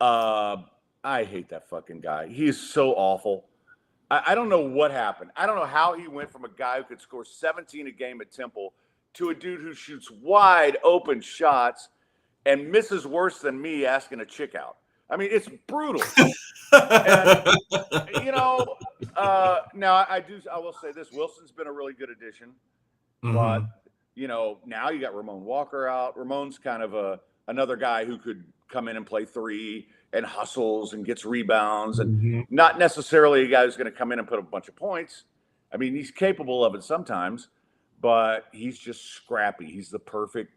I hate that fucking guy. He's so awful. I don't know what happened. I don't know how he went from a guy who could score 17 a game at Temple to a dude who shoots wide open shots and misses worse than me asking a chick out. I mean, it's brutal. And, now I will say this. Wilson's been a really good addition, but now you got Ramon Walker out. Ramon's kind of another guy who could come in and play 3 and hustles and gets rebounds and not necessarily a guy who's going to come in and put a bunch of points. I mean, he's capable of it sometimes, but he's just scrappy. He's the perfect,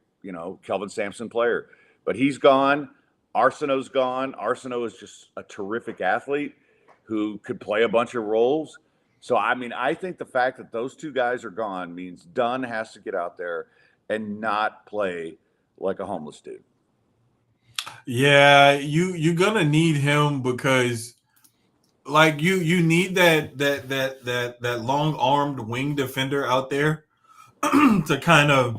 Kelvin Sampson player. But he's gone. Arsenault's gone. Arsenault is just a terrific athlete who could play a bunch of roles. So, I mean, I think the fact that those two guys are gone means Dunn has to get out there and not play like a homeless dude. Yeah, you're gonna need him because like you need that long armed wing defender out there to kind of,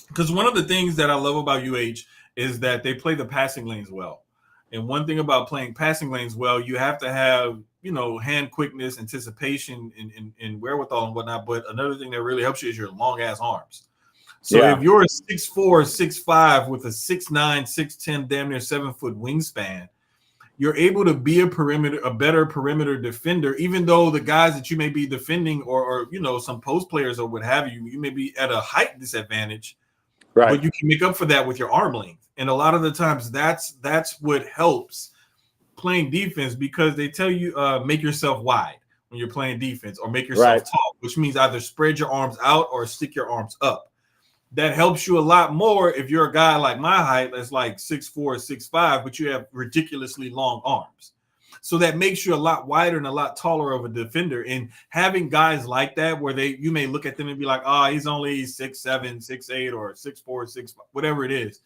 because one of the things that I love about UH is that they play the passing lanes well. And one thing about playing passing lanes well, you have to have, hand quickness, anticipation, and wherewithal and whatnot. But another thing that really helps you is your long ass arms. So Yeah. if you're a 6'4", 6'5" with a 6'9", 6'10", damn near 7-foot wingspan, you're able to be a better perimeter defender, even though the guys that you may be defending or some post players or what have you, you may be at a height disadvantage, Right. but you can make up for that with your arm length. And a lot of the times that's what helps playing defense, because they tell you make yourself wide when you're playing defense, or make yourself tall, which means either spread your arms out or stick your arms up. That helps you a lot more if you're a guy like my height that's like 6'4", 6'5", but you have ridiculously long arms. So that makes you a lot wider and a lot taller of a defender. And having guys like that, where you may look at them and be like, oh, he's only 6'7", 6'8", or 6'4", 6'5", whatever it is.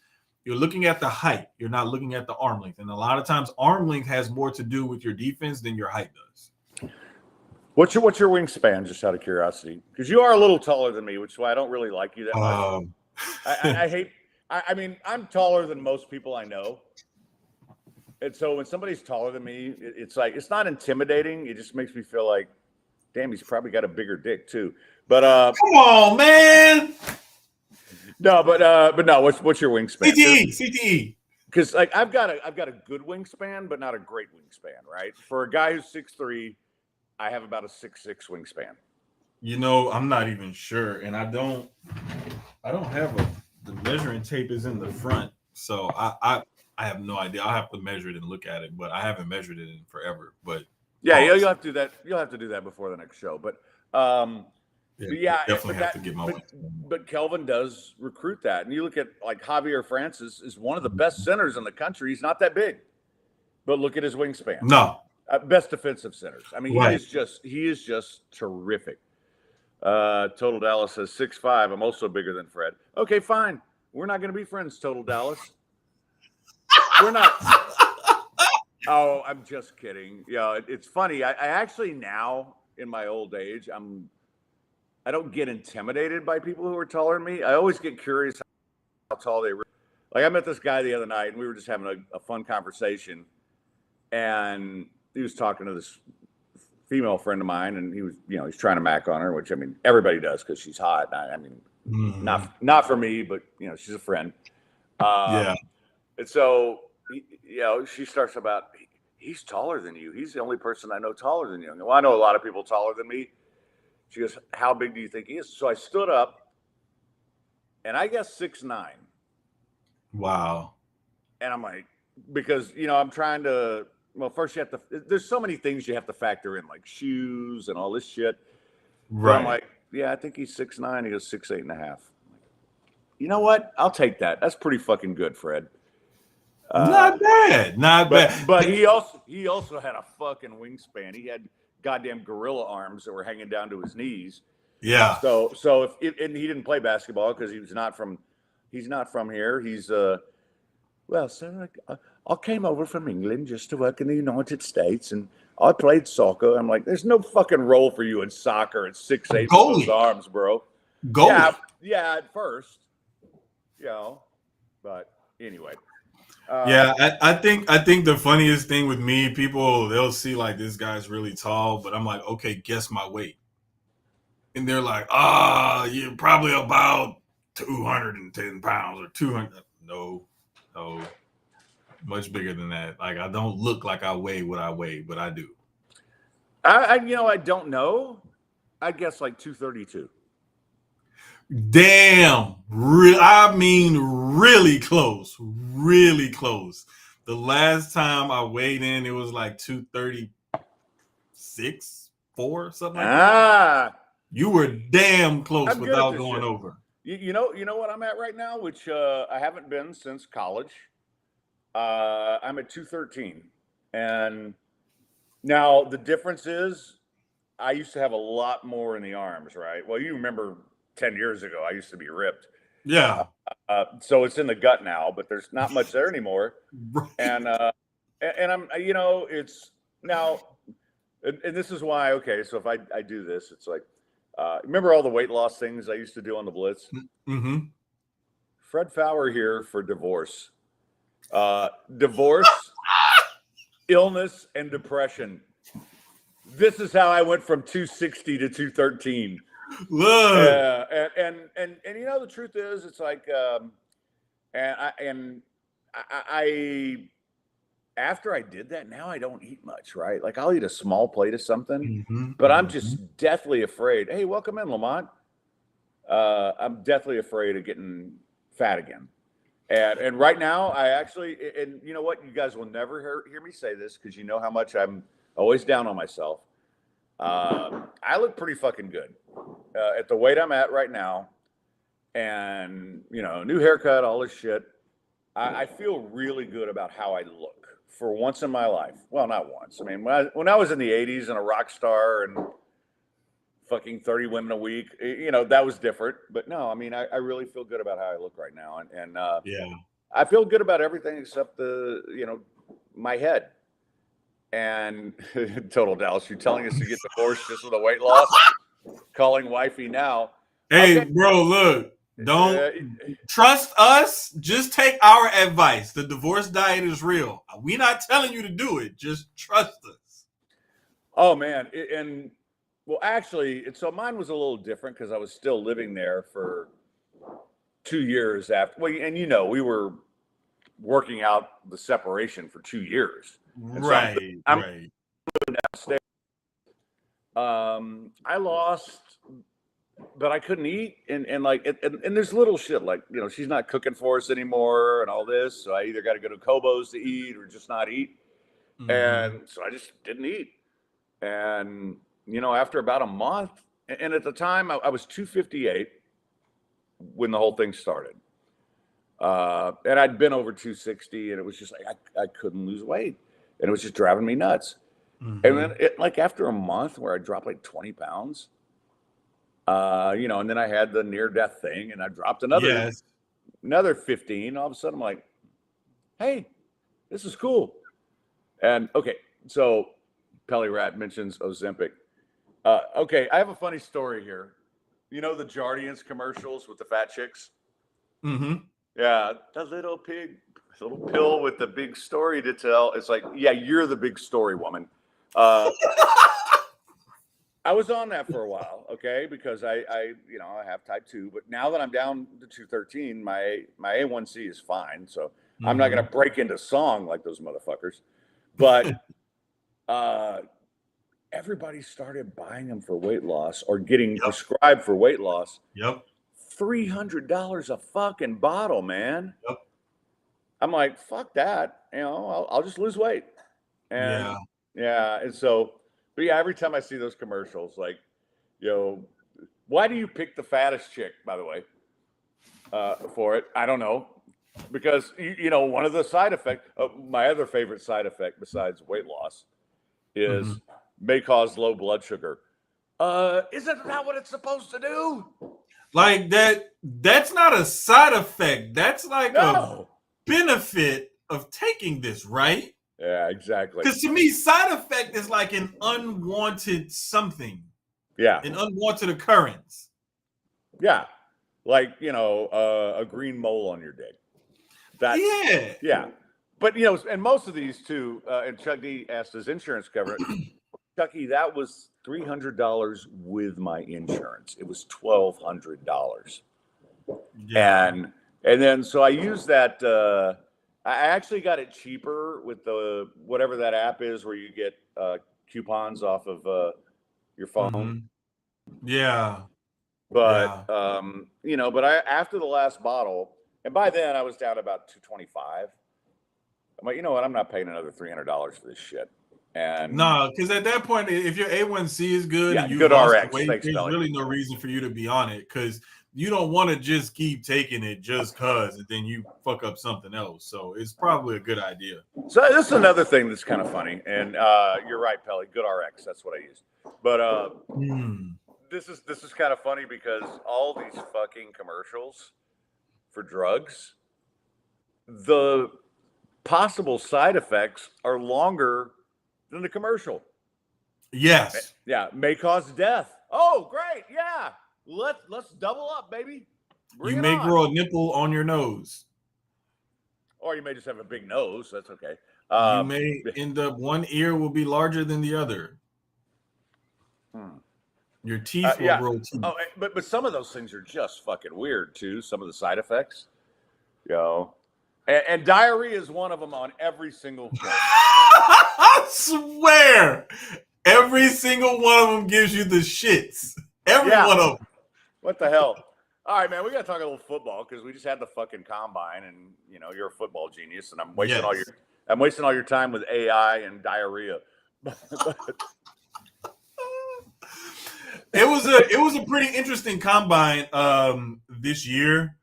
You're looking at the height. You're not looking at the arm length. And a lot of times arm length has more to do with your defense than your height does. What's your wingspan, just out of curiosity? Because you are a little taller than me, which is why I don't really like you that much. I hate. I mean, I'm taller than most people I know, and so when somebody's taller than me, it's like, it's not intimidating. It just makes me feel like, damn, he's probably got a bigger dick too. But come on, man. No, but no. What's your wingspan? CTE. Because like I've got a good wingspan, but not a great wingspan, right? For a guy who's 6'3", I have about a 6'6" wingspan. I'm not even sure, and I don't have the measuring tape is in the front, so I have no idea. I'll have to measure it and look at it, but I haven't measured it in forever. But yeah, you'll have to do that. You'll have to do that before the next show. But definitely have to get my. But Kelvin does recruit that, and you look at like Javier Francis is one of the best centers in the country. He's not that big, but look at his wingspan. No. Best defensive centers. I mean, right. he is just terrific. Total Dallas says 6'5". I'm also bigger than Fred. Okay, fine. We're not going to be friends, Total Dallas. We're not. Oh, I'm just kidding. Yeah, it's funny. I actually now, in my old age, I don't get intimidated by people who are taller than me. I always get curious how tall they were. Like, I met this guy the other night, and we were just having a fun conversation, and he was talking to this female friend of mine, and he was, he's trying to mac on her, which, I mean, everybody does because she's hot. I mean, not for me, but she's a friend. Yeah. And so, she starts about, he's taller than you. He's the only person I know taller than you. Well, I know a lot of people taller than me. She goes, how big do you think he is? So I stood up, and I guess 6'9". Wow. And I'm like, because I'm trying to. Well, first you have to. There's so many things you have to factor in, like shoes and all this shit. Right. But I'm like, yeah, I think he's 6'9". He goes 6'8.5". You know what? I'll take that. That's pretty fucking good, Fred. Not bad. But he also had a fucking wingspan. He had goddamn gorilla arms that were hanging down to his knees. Yeah. So and he didn't play basketball because he's not from here. He's well, sir, I came over from England just to work in the United States, and I played soccer. I'm like, there's no fucking role for you in soccer at 6'8" with those arms, bro. Goalie. Yeah, at first, but anyway. I think the funniest thing with me, people, they'll see like this guy's really tall, but I'm like, okay, guess my weight. And they're like, you're probably about 210 pounds or 200. No, much bigger than that. Like, I don't look like I weigh what I weigh, but I do. I don't know. I guess like 232. Damn. I mean, really close. Really close. The last time I weighed in, it was like 236, 4, something like that. You were damn close without going over. You know what I'm at right now, which I haven't been since college. I'm at 213. And now the difference is I used to have a lot more in the arms, right? Well, you remember 10 years ago, I used to be ripped. Yeah. So it's in the gut now, but there's not much there anymore. Right. And I'm, it's now, and this is why, okay, so if I do this, it's like, remember all the weight loss things I used to do on the Blitz? Mm-hmm. Fred Faour here for divorce. Divorce, illness, and depression. This is how I went from 260 to 213. Look. And the truth is, it's like, and I after I did that, now I don't eat much, right? Like I'll eat a small plate of something, but I'm just deathly afraid. Hey, welcome in, Lamont. I'm deathly afraid of getting fat again. And right now, I actually, and you know what? You guys will never hear me say this because you know how much I'm always down on myself. I look pretty fucking good at the weight I'm at right now. And, new haircut, all this shit. I feel really good about how I look for once in my life. Well, not once. I mean, when I was in the 80s and a rock star and fucking 30 women a week, that was different. But no, I mean, I really feel good about how I look right now. And yeah, I feel good about everything except my head. And total Dallas, you're telling us to get divorced just with a weight loss? Calling wifey now. Hey, okay. Bro, look, don't trust us. Just take our advice. The divorce diet is real. We're not telling you to do it. Just trust us. Oh, man. Well, actually, so mine was a little different because I was still living there for 2 years after. Well, and we were working out the separation for 2 years. And right. So I'm moving downstairs. I lost, but I couldn't eat, and there's little shit like she's not cooking for us anymore and all this, so I either got to go to Kobo's to eat or just not eat, and so I just didn't eat, and after about a month, and at the time I was 258 when the whole thing started, and I'd been over 260, and it was just like I couldn't lose weight, and it was just driving me nuts. And then after a month where I dropped like 20 pounds, and then I had the near death thing and I dropped another 15. All of a sudden I'm like, hey, this is cool. And okay, so Pelly Rat mentions Ozempic. Okay, I have a funny story here. The Jardiance commercials with the fat chicks? Yeah, the little pill with the big story to tell. It's like, yeah, you're the big story, woman. I was on that for a while, okay, because I have type 2, but now that I'm down to 213, my A1C is fine, so I'm not gonna break into song like those motherfuckers. But everybody started buying them for weight loss or getting prescribed for weight loss. Yep. $300 a fucking bottle, man. Yep. I'm like, fuck that. I'll just lose weight. And and so, but yeah, every time I see those commercials, like, why do you pick the fattest chick, by the way, for it? I don't know. Because, one of the side effects, my other favorite side effect besides weight loss is may cause low blood sugar. Isn't that what it's supposed to do? Like that's not a side effect. That's like a benefit of taking this, right? Yeah, exactly. Because to me, side effect is like an unwanted something. Yeah. An unwanted occurrence. Yeah. Like, a green mole on your dick. Yeah. But, and most of these too, and Chuck D asked his insurance cover it. Chucky, that was $300 with my insurance. It was $1,200. Yeah. And then, so I used that, I actually got it cheaper with the whatever that app is where you get coupons off of your phone. Yeah. But but I after the last bottle, and by then I was down about 225. I'm like, you know what? I'm not paying another $300 for this shit. And no, because at that point, if your A1C is good and you good lost RX, weight, thanks, there's Belly. really no reason for you to be on it. Because you don't want to just keep taking it just cause, and then you fuck up something else. So it's probably a good idea. So this is another thing that's kind of funny, and you're right, Pelly. Good RX, that's what I used. But this is kind of funny because all these fucking commercials for drugs, the possible side effects are longer than the commercial. Yes. Yeah, may cause death. Oh, great. Yeah. Let's double up, baby. You may grow a nipple on your nose. Or you may just have a big nose. That's okay. You may end up, one ear will be larger than the other. Your teeth will grow teeth. Oh, but some of those things are just fucking weird too. Some of the side effects, and diarrhea is one of them on every single thing. I swear, every single one of them gives you the shits. Every one of them. What the hell? All right, man, we got to talk a little football because we just had the fucking combine, and you're a football genius, and I'm wasting all your time with AI and diarrhea. It was a pretty interesting combine this year.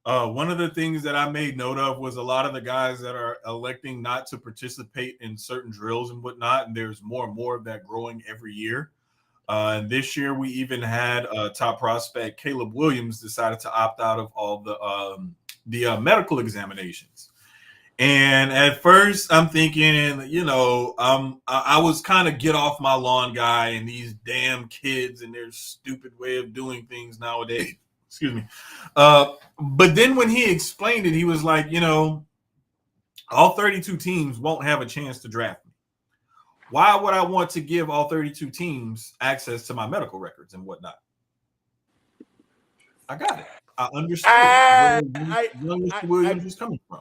One of the things that I made note of was a lot of the guys that are electing not to participate in certain drills and whatnot, and there's more and more of that growing every year. And this year, we even had top prospect Caleb Williams decided to opt out of all the medical examinations. And at first, I'm thinking, I was kind of get off my lawn guy and these damn kids and their stupid way of doing things nowadays. Excuse me. But then when he explained it, he was like, all 32 teams won't have a chance to draft me. Why would I want to give all 32 teams access to my medical records and whatnot? I got it. I understood where Mr. Williams was coming from.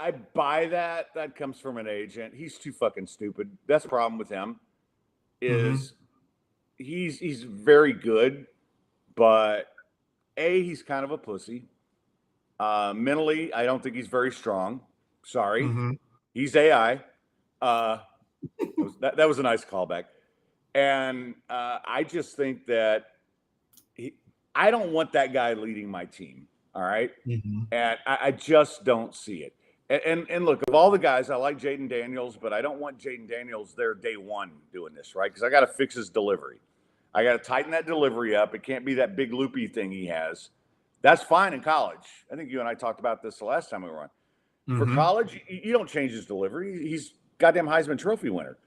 I buy that. That comes from an agent. He's too fucking stupid. That's the problem with him. Is he's very good, but he's kind of a pussy. Mentally, I don't think he's very strong. Sorry. He's AI. That was a nice callback. And I just think that I don't want that guy leading my team. All right. And I just don't see it. And look, of all the guys, I like Jaden Daniels, but I don't want Jaden Daniels there day one doing this, right? Because I got to fix his delivery. I got to tighten that delivery up. It can't be that big loopy thing he has. That's fine in college. I think you and I talked about this the last time we were on. For college, you don't change his delivery. He's goddamn Heisman Trophy winner.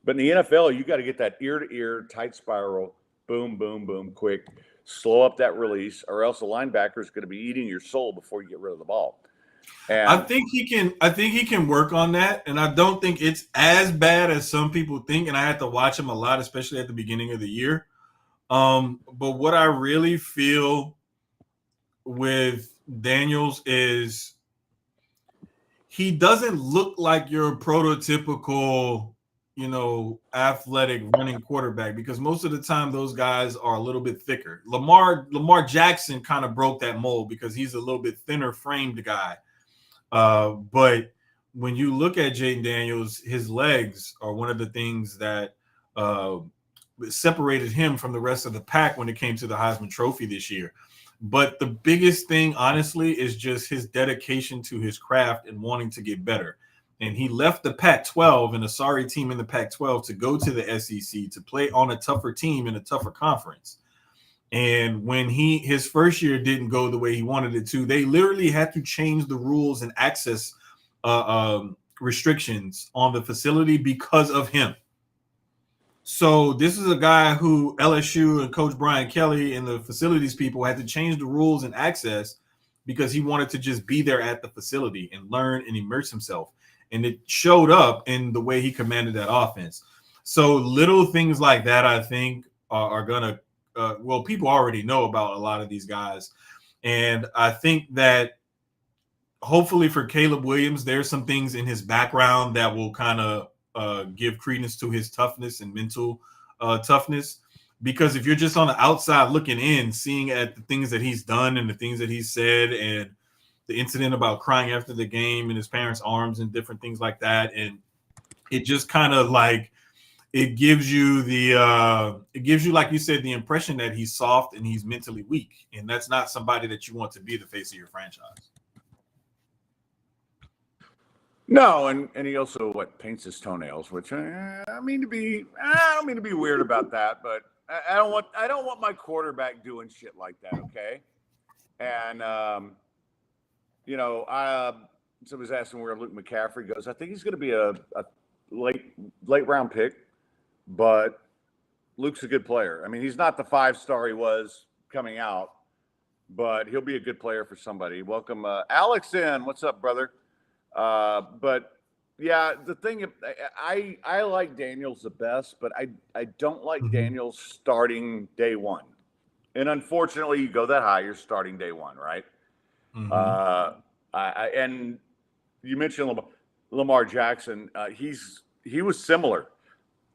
But in the NFL, you got to get that ear-to-ear, tight spiral, boom, boom, boom, quick, slow up that release, or else the linebacker is going to be eating your soul before you get rid of the ball. And I think he can work on that, and I don't think it's as bad as some people think. And I had to watch him a lot, especially at the beginning of the year. But what I really feel with Daniels is he doesn't look like your prototypical, athletic running quarterback, because most of the time those guys are a little bit thicker. Lamar Jackson kind of broke that mold because he's a little bit thinner framed guy. But when you look at Jaden Daniels, his legs are one of the things that separated him from the rest of the pack when it came to the Heisman Trophy this year. But the biggest thing, honestly, is just his dedication to his craft and wanting to get better. And he left the Pac-12 and a sorry team in the Pac-12 to go to the SEC to play on a tougher team in a tougher conference. And when his first year didn't go the way he wanted it to, they literally had to change the rules and access restrictions on the facility because of him. So this is a guy who LSU and Coach Brian Kelly and the facilities people had to change the rules and access because he wanted to just be there at the facility and learn and immerse himself. And it showed up in the way he commanded that offense. So little things like that, I think, are going to people already know about a lot of these guys. And I think that hopefully for Caleb Williams, there's some things in his background that will kind of give credence to his toughness and mental toughness. Because if you're just on the outside looking in, seeing at the things that he's done and the things that he said and the incident about crying after the game in his parents' arms and different things like that, and it just kind of like it gives you like you said, the impression that he's soft and he's mentally weak, and that's not somebody that you want to be the face of your franchise. No, and he also paints his toenails, which I don't mean to be weird about that, but I don't want my quarterback doing shit like that. Okay, and somebody's asking where Luke McCaffrey goes. I think he's going to be a late round pick, but Luke's a good player. I mean, he's not the 5-star he was coming out, but he'll be a good player for somebody. Welcome, Alex in. What's up, brother? But yeah, the thing, I like Daniels the best, but I don't like Daniels starting day one. And unfortunately, you go that high, you're starting day one, right? And you mentioned Lamar Jackson. He was similar.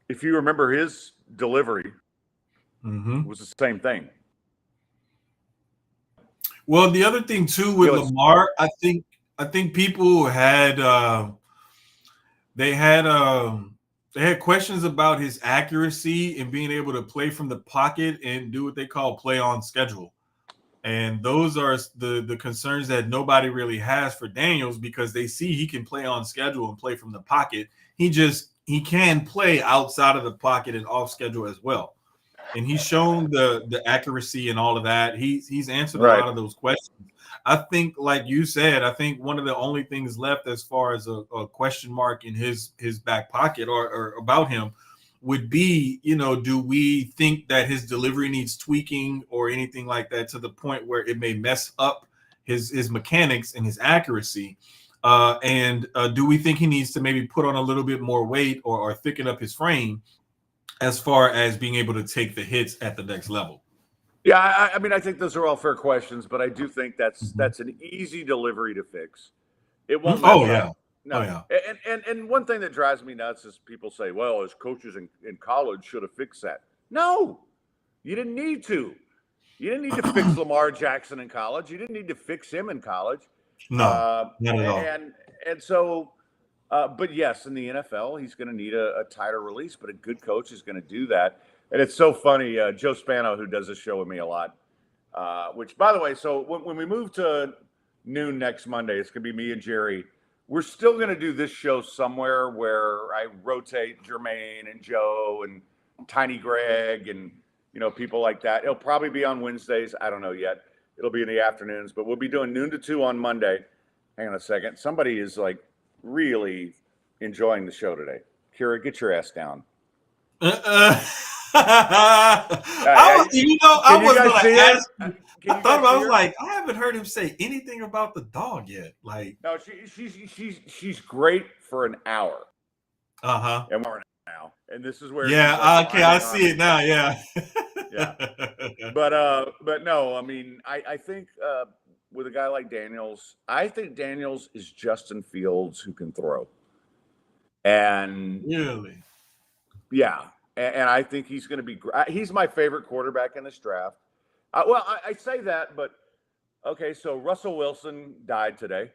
If you remember, his delivery was the same thing. Well, the other thing too with Lamar, I think people had they had questions about his accuracy and being able to play from the pocket and do what they call play on schedule. And those are the concerns that nobody really has for Daniels, because they see he can play on schedule and play from the pocket. He can play outside of the pocket and off schedule as well. And he's shown the accuracy and all of that. He's answered a lot of those questions. I think, like you said, I think one of the only things left as far as a question mark in his back pocket or about him would be, do we think that his delivery needs tweaking or anything like that to the point where it may mess up his mechanics and his accuracy? And do we think he needs to maybe put on a little bit more weight or thicken up his frame as far as being able to take the hits at the next level? Yeah, I mean, I think those are all fair questions, but I do think that's an easy delivery to fix. It won't. Oh yeah. No. Oh, yeah. And one thing that drives me nuts is people say, well, his coaches in college should have fixed that. No, you didn't need to. You didn't need to fix Lamar Jackson in college. You didn't need to fix him in college. No, not at all. And so, but yes, in the NFL, he's going to need a tighter release, but a good coach is going to do that. And it's so funny, Joe Spano, who does this show with me a lot, which, by the way, so when we move to noon next Monday, it's going to be me and Jerry. We're still going to do this show somewhere where I rotate Jermaine and Joe and Tiny Greg and, people like that. It'll probably be on Wednesdays. I don't know yet. It'll be in the afternoons, but we'll be doing noon to 2 on Monday. Hang on a second. Somebody is really enjoying the show today. Kira, get your ass down. I was going to ask. I was like, I haven't heard him say anything about the dog yet. No, she's great for an hour. And we're now, and this is where. Yeah. Okay, I see it now. Yeah. Yeah. But no, I mean, I think with a guy like Daniels, I think Daniels is Justin Fields who can throw. And really, yeah. And I think he's going to be – he's my favorite quarterback in this draft. I say that, but okay, so Russell Wilson died today.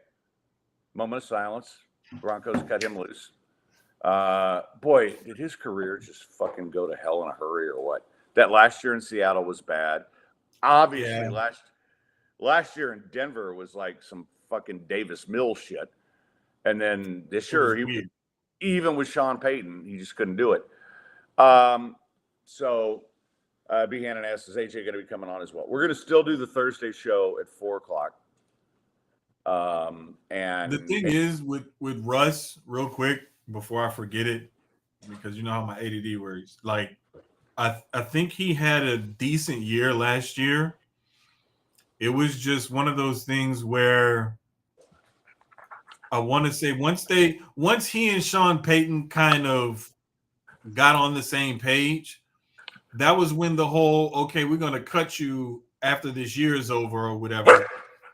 Moment of silence. Broncos cut him loose. Boy, did his career just fucking go to hell in a hurry or what? That last year in Seattle was bad. Obviously, last year in Denver was like some fucking Davis Mills shit. And then this year, even with Sean Payton, he just couldn't do it. So B. Hannon asks, is AJ going to be coming on as well? We're going to still do the Thursday show at 4:00. And the thing is with Russ, real quick, before I forget it, because you know how my ADD works. I think he had a decent year last year. It was just one of those things where I want to say once he and Sean Payton kind of got on the same page, that was when the whole, okay, we're going to cut you after this year is over or whatever.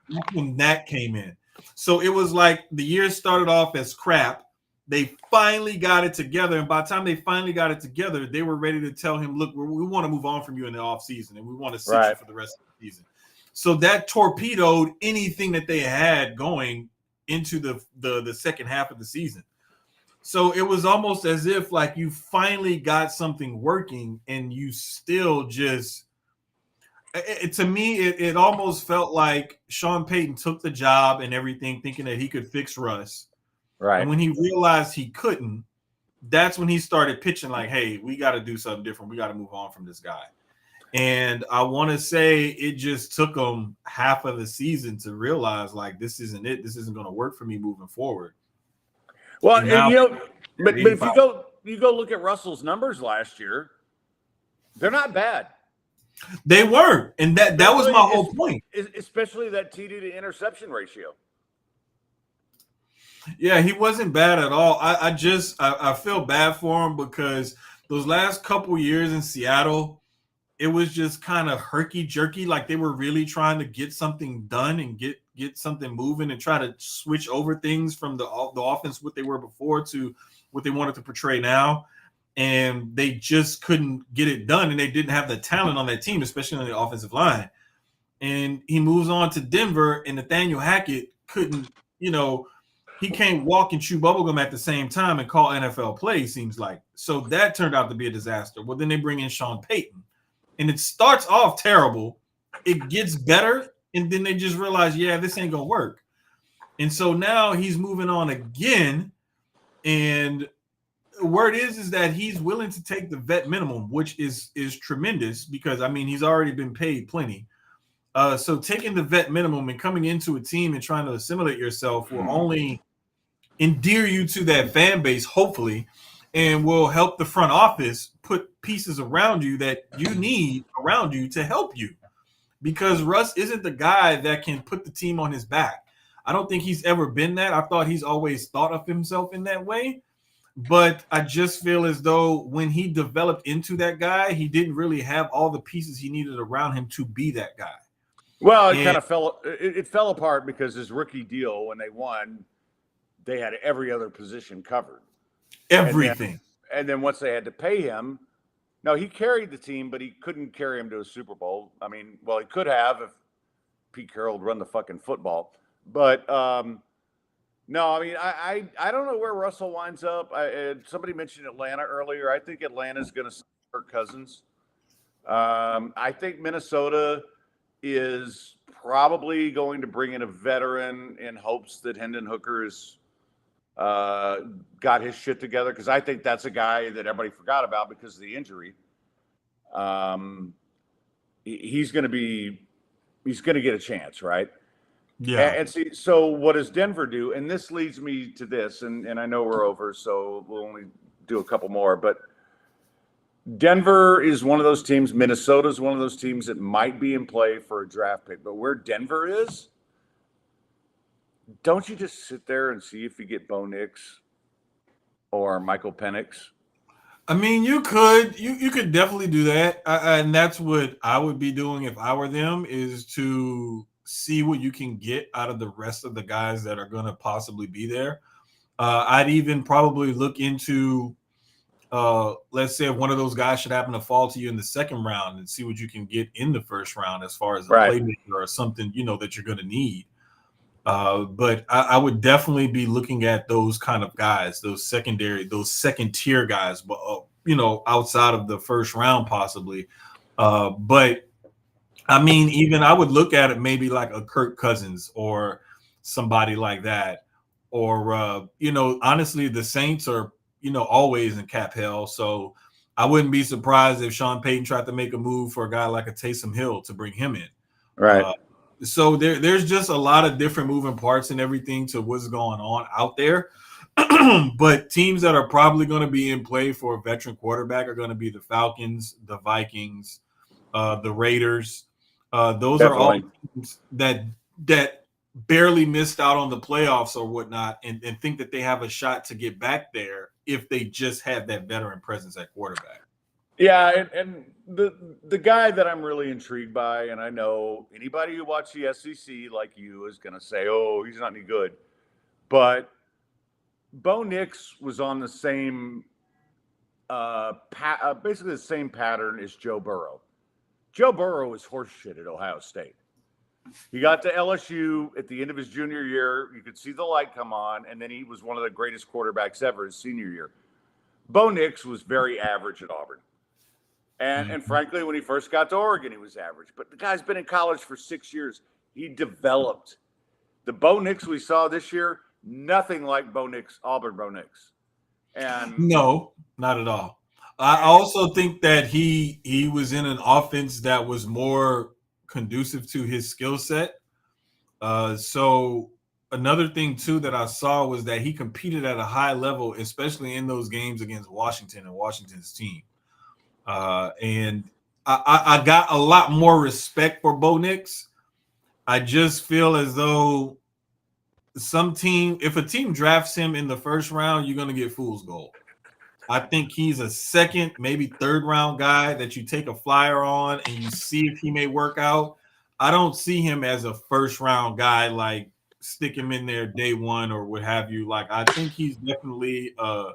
That's when that came in. So it was like the year started off as crap. They finally got it together. And by the time they finally got it together, they were ready to tell him, look, we want to move on from you in the offseason and we want to sit you for the rest of the season. So that torpedoed anything that they had going into the second half of the season. So it was almost as if like you finally got something working and you still just to me it almost felt like Sean Payton took the job and everything thinking that he could fix Russ. And Right. when he realized he couldn't, that's when he started pitching like, hey, we got to do something different. We got to move on from this guy. And I want to say it just took him half of the season to realize like this isn't it. This isn't going to work for me moving forward. Well, And and now, but if you go look at Russell's numbers last year, they're not bad. They weren't, and that was my whole point. Especially that TD to interception ratio. Yeah, he wasn't bad at all. I feel bad for him because those last couple years in Seattle, it was just kind of herky jerky. Like they were really trying to get something done and get something moving and try to switch over things from the offense what they were before to what they wanted to portray now. And they just couldn't get it done. And they didn't have the talent on that team, especially on the offensive line. And he moves on to Denver, and Nathaniel Hackett couldn't, he can't walk and chew bubblegum at the same time and call NFL plays, seems like. So that turned out to be a disaster. Well, then they bring in Sean Payton. And it starts off terrible. It gets better. And then they just realize, yeah, this ain't going to work. And so now he's moving on again. And the word is that he's willing to take the vet minimum, which is tremendous because, I mean, he's already been paid plenty. So taking the vet minimum and coming into a team and trying to assimilate yourself will only endear you to that fan base, hopefully, and will help the front office put pieces around you that you need around you to help you. Because Russ isn't the guy that can put the team on his back. I don't think he's ever been that. I thought he's always thought of himself in that way. But I just feel as though when he developed into that guy, he didn't really have all the pieces he needed around him to be that guy. Well, it fell apart because his rookie deal, when they won, they had every other position covered. Everything. And then once they had to pay him, no, he carried the team, but he couldn't carry him to a Super Bowl. I mean, well, he could have if Pete Carroll would run the fucking football. But no, I mean, I don't know where Russell winds up. Somebody mentioned Atlanta earlier. I think Atlanta's going to sign Kirk Cousins. I think Minnesota is probably going to bring in a veteran in hopes that Hendon Hooker is got his shit together, because I think that's a guy that everybody forgot about because of the injury. He's going to get a chance, right? Yeah. And see, so what does Denver do? And this leads me to this, and I know we're over, so we'll only do a couple more, but Denver is one of those teams. Minnesota is one of those teams that might be in play for a draft pick. But where Denver is, don't you just sit there and see if you get Bo Nix or Michael Penix? I mean, you could definitely do that, and that's what I would be doing if I were them, is to see what you can get out of the rest of the guys that are going to possibly be there. I'd even probably look into, let's say if one of those guys should happen to fall to you in the second round, and see what you can get in the first round as far as a playmaker or something, that you're going to need. But I would definitely be looking at those kind of guys, those second tier guys, but outside of the first round possibly. But I mean, even I would look at it maybe like a Kirk Cousins or somebody like that, or honestly, the Saints are always in cap hell, so I wouldn't be surprised if Sean Payton tried to make a move for a guy like a Taysom Hill to bring him in. Right. So there's just a lot of different moving parts and everything to what's going on out there. But teams that are probably going to be in play for a veteran quarterback are going to be the Falcons, the Vikings, the Raiders. Those Definitely. Are all teams that barely missed out on the playoffs or whatnot, and think that they have a shot to get back there if they just have that veteran presence at quarterback. Yeah, and the guy that I'm really intrigued by, and I know anybody who watched the SEC like you is going to say, oh, he's not any good. But Bo Nix was on the same, basically the same pattern as Joe Burrow. Joe Burrow is horseshit at Ohio State. He got to LSU at the end of his junior year. You could see the light come on, and then he was one of the greatest quarterbacks ever his senior year. Bo Nix was very average at Auburn. And frankly, when he first got to Oregon, he was average. But the guy's been in college for 6 years. He developed. The Bo Nix we saw this year, nothing like Bo Nix, Auburn Bo Nix. And no, not at all. I also think that he was in an offense that was more conducive to his skill set. So another thing too that I saw was that he competed at a high level, especially in those games against Washington and Washington's team. And I got a lot more respect for Bo Nix. I just feel as though if a team drafts him in the first round, you're going to get fool's gold. I think he's a second, maybe third round guy that you take a flyer on and you see if he may work out. I don't see him as a first round guy, like stick him in there day one or what have you. Like, I think he's definitely a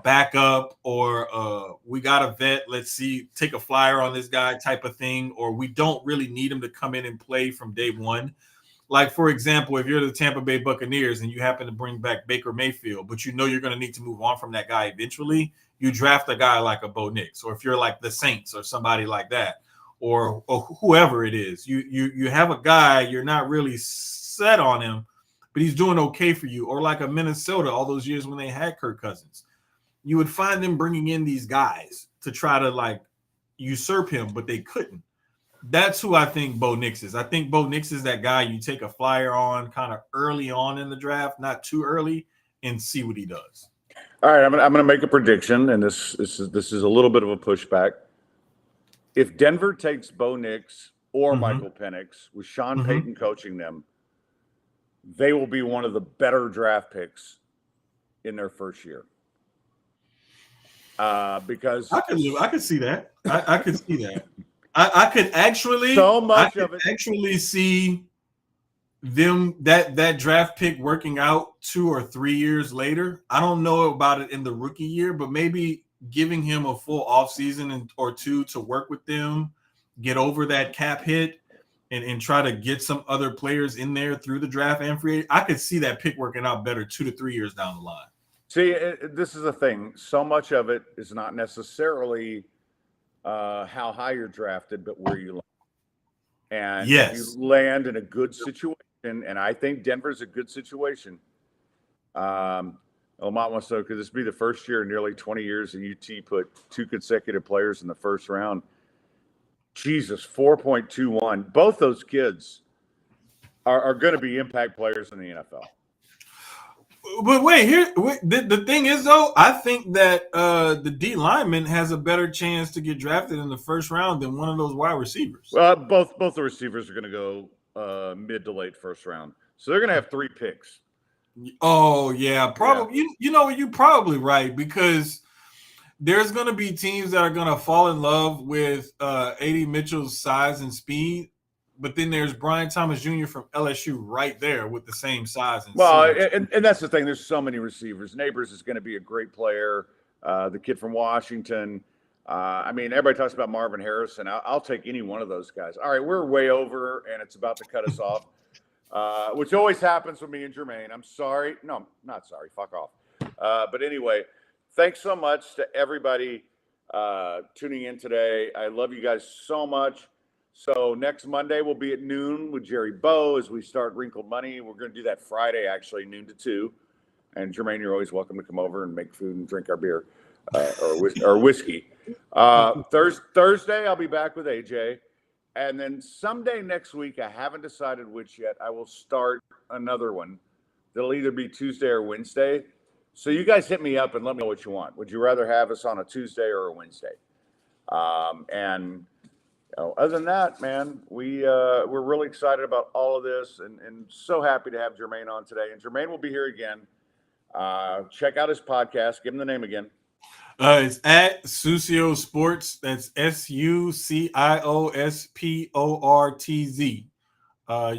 backup or we got a vet. Let's see, take a flyer on this guy type of thing. Or we don't really need him to come in and play from day one. Like, for example, if you're the Tampa Bay Buccaneers and you happen to bring back Baker Mayfield, but you know you're going to need to move on from that guy eventually, you draft a guy like a Bo Nix. Or if you're like the Saints or somebody like that, or whoever it is, you have a guy, you're not really set on him, but he's doing okay for you. Or like a Minnesota, all those years when they had Kirk Cousins, you would find them bringing in these guys to try to like usurp him, but they couldn't. That's who I think Bo Nix is. I think Bo Nix is that guy you take a flyer on kind of early on in the draft, not too early, and see what he does. All right, I'm gonna make a prediction, and this is a little bit of a pushback. If Denver takes Bo Nix or Michael Penix with Sean Payton coaching them, they will be one of the better draft picks in their first year. Because I could see that. I could see that. I could actually actually see them that draft pick working out 2 or 3 years later. I don't know about it in the rookie year, but maybe giving him a full offseason or two to work with them, get over that cap hit, and try to get some other players in there through the draft and free. I could see that pick working out better 2 to 3 years down the line. See, this is the thing. So much of it is not necessarily how high you're drafted, but where you land. And if you land in a good situation, and I think Denver's a good situation. Lamont wants to know, could this be the first year in nearly 20 years and UT put 2 consecutive players in the first round? Jesus, 4.21. Both those kids are going to be impact players in the NFL. But wait, the thing is, though, I think that the D lineman has a better chance to get drafted in the first round than one of those wide receivers. Well, both the receivers are going to go mid to late first round, so they're going to have 3 picks. Oh yeah, probably. Yeah. You're probably right, because there's going to be teams that are going to fall in love with A.D. Mitchell's size and speed. But then there's Brian Thomas Jr. from LSU right there with the same size. And that's the thing. There's so many receivers. Neighbors is going to be a great player. The kid from Washington. Everybody talks about Marvin Harrison. I'll take any one of those guys. All right, we're way over, and it's about to cut us off, which always happens with me and Jermaine. I'm sorry. No, I'm not sorry. Fuck off. But anyway, thanks so much to everybody tuning in today. I love you guys so much. So next Monday we'll be at noon with Jerry Bowe as we start Wrinkled Money. We're going to do that Friday, actually, noon to 2. And Jermaine, you're always welcome to come over and make food and drink our beer or whiskey. Thursday I'll be back with AJ. And then someday next week, I haven't decided which yet, I will start another one. That'll either be Tuesday or Wednesday. So you guys hit me up and let me know what you want. Would you rather have us on a Tuesday or a Wednesday? Other than that, man, we're really excited about all of this and so happy to have Jermaine on today. And Jermaine will be here again. Check out his podcast. Give him the name again. It's at Sucio Sports. That's SUCIOSPORTZ.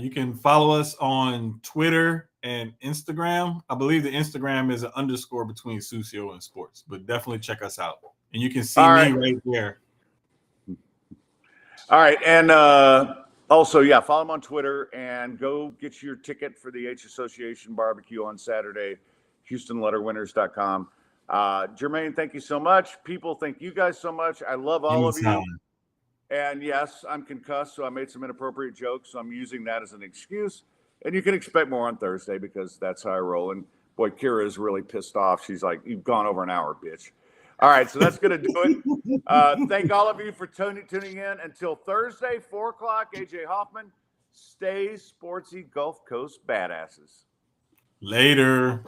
You can follow us on Twitter and Instagram. I believe the Instagram is an underscore between Sucio and Sports, but definitely check us out. And you can see me right there. All right. And Also, yeah, follow him on Twitter and go get your ticket for the H Association barbecue on Saturday, HoustonLetterwinners.com. Jermaine, thank you so much. People, thank you guys so much. I love all of you. And yes, I'm concussed, so I made some inappropriate jokes. So I'm using that as an excuse. And you can expect more on Thursday because that's how I roll. And boy, Kira is really pissed off. She's like, "You've gone over an hour, bitch." All right, so that's going to do it. Thank all of you for tuning in. Until Thursday, 4 o'clock, AJ Hoffman. Stay sportsy, Gulf Coast badasses. Later.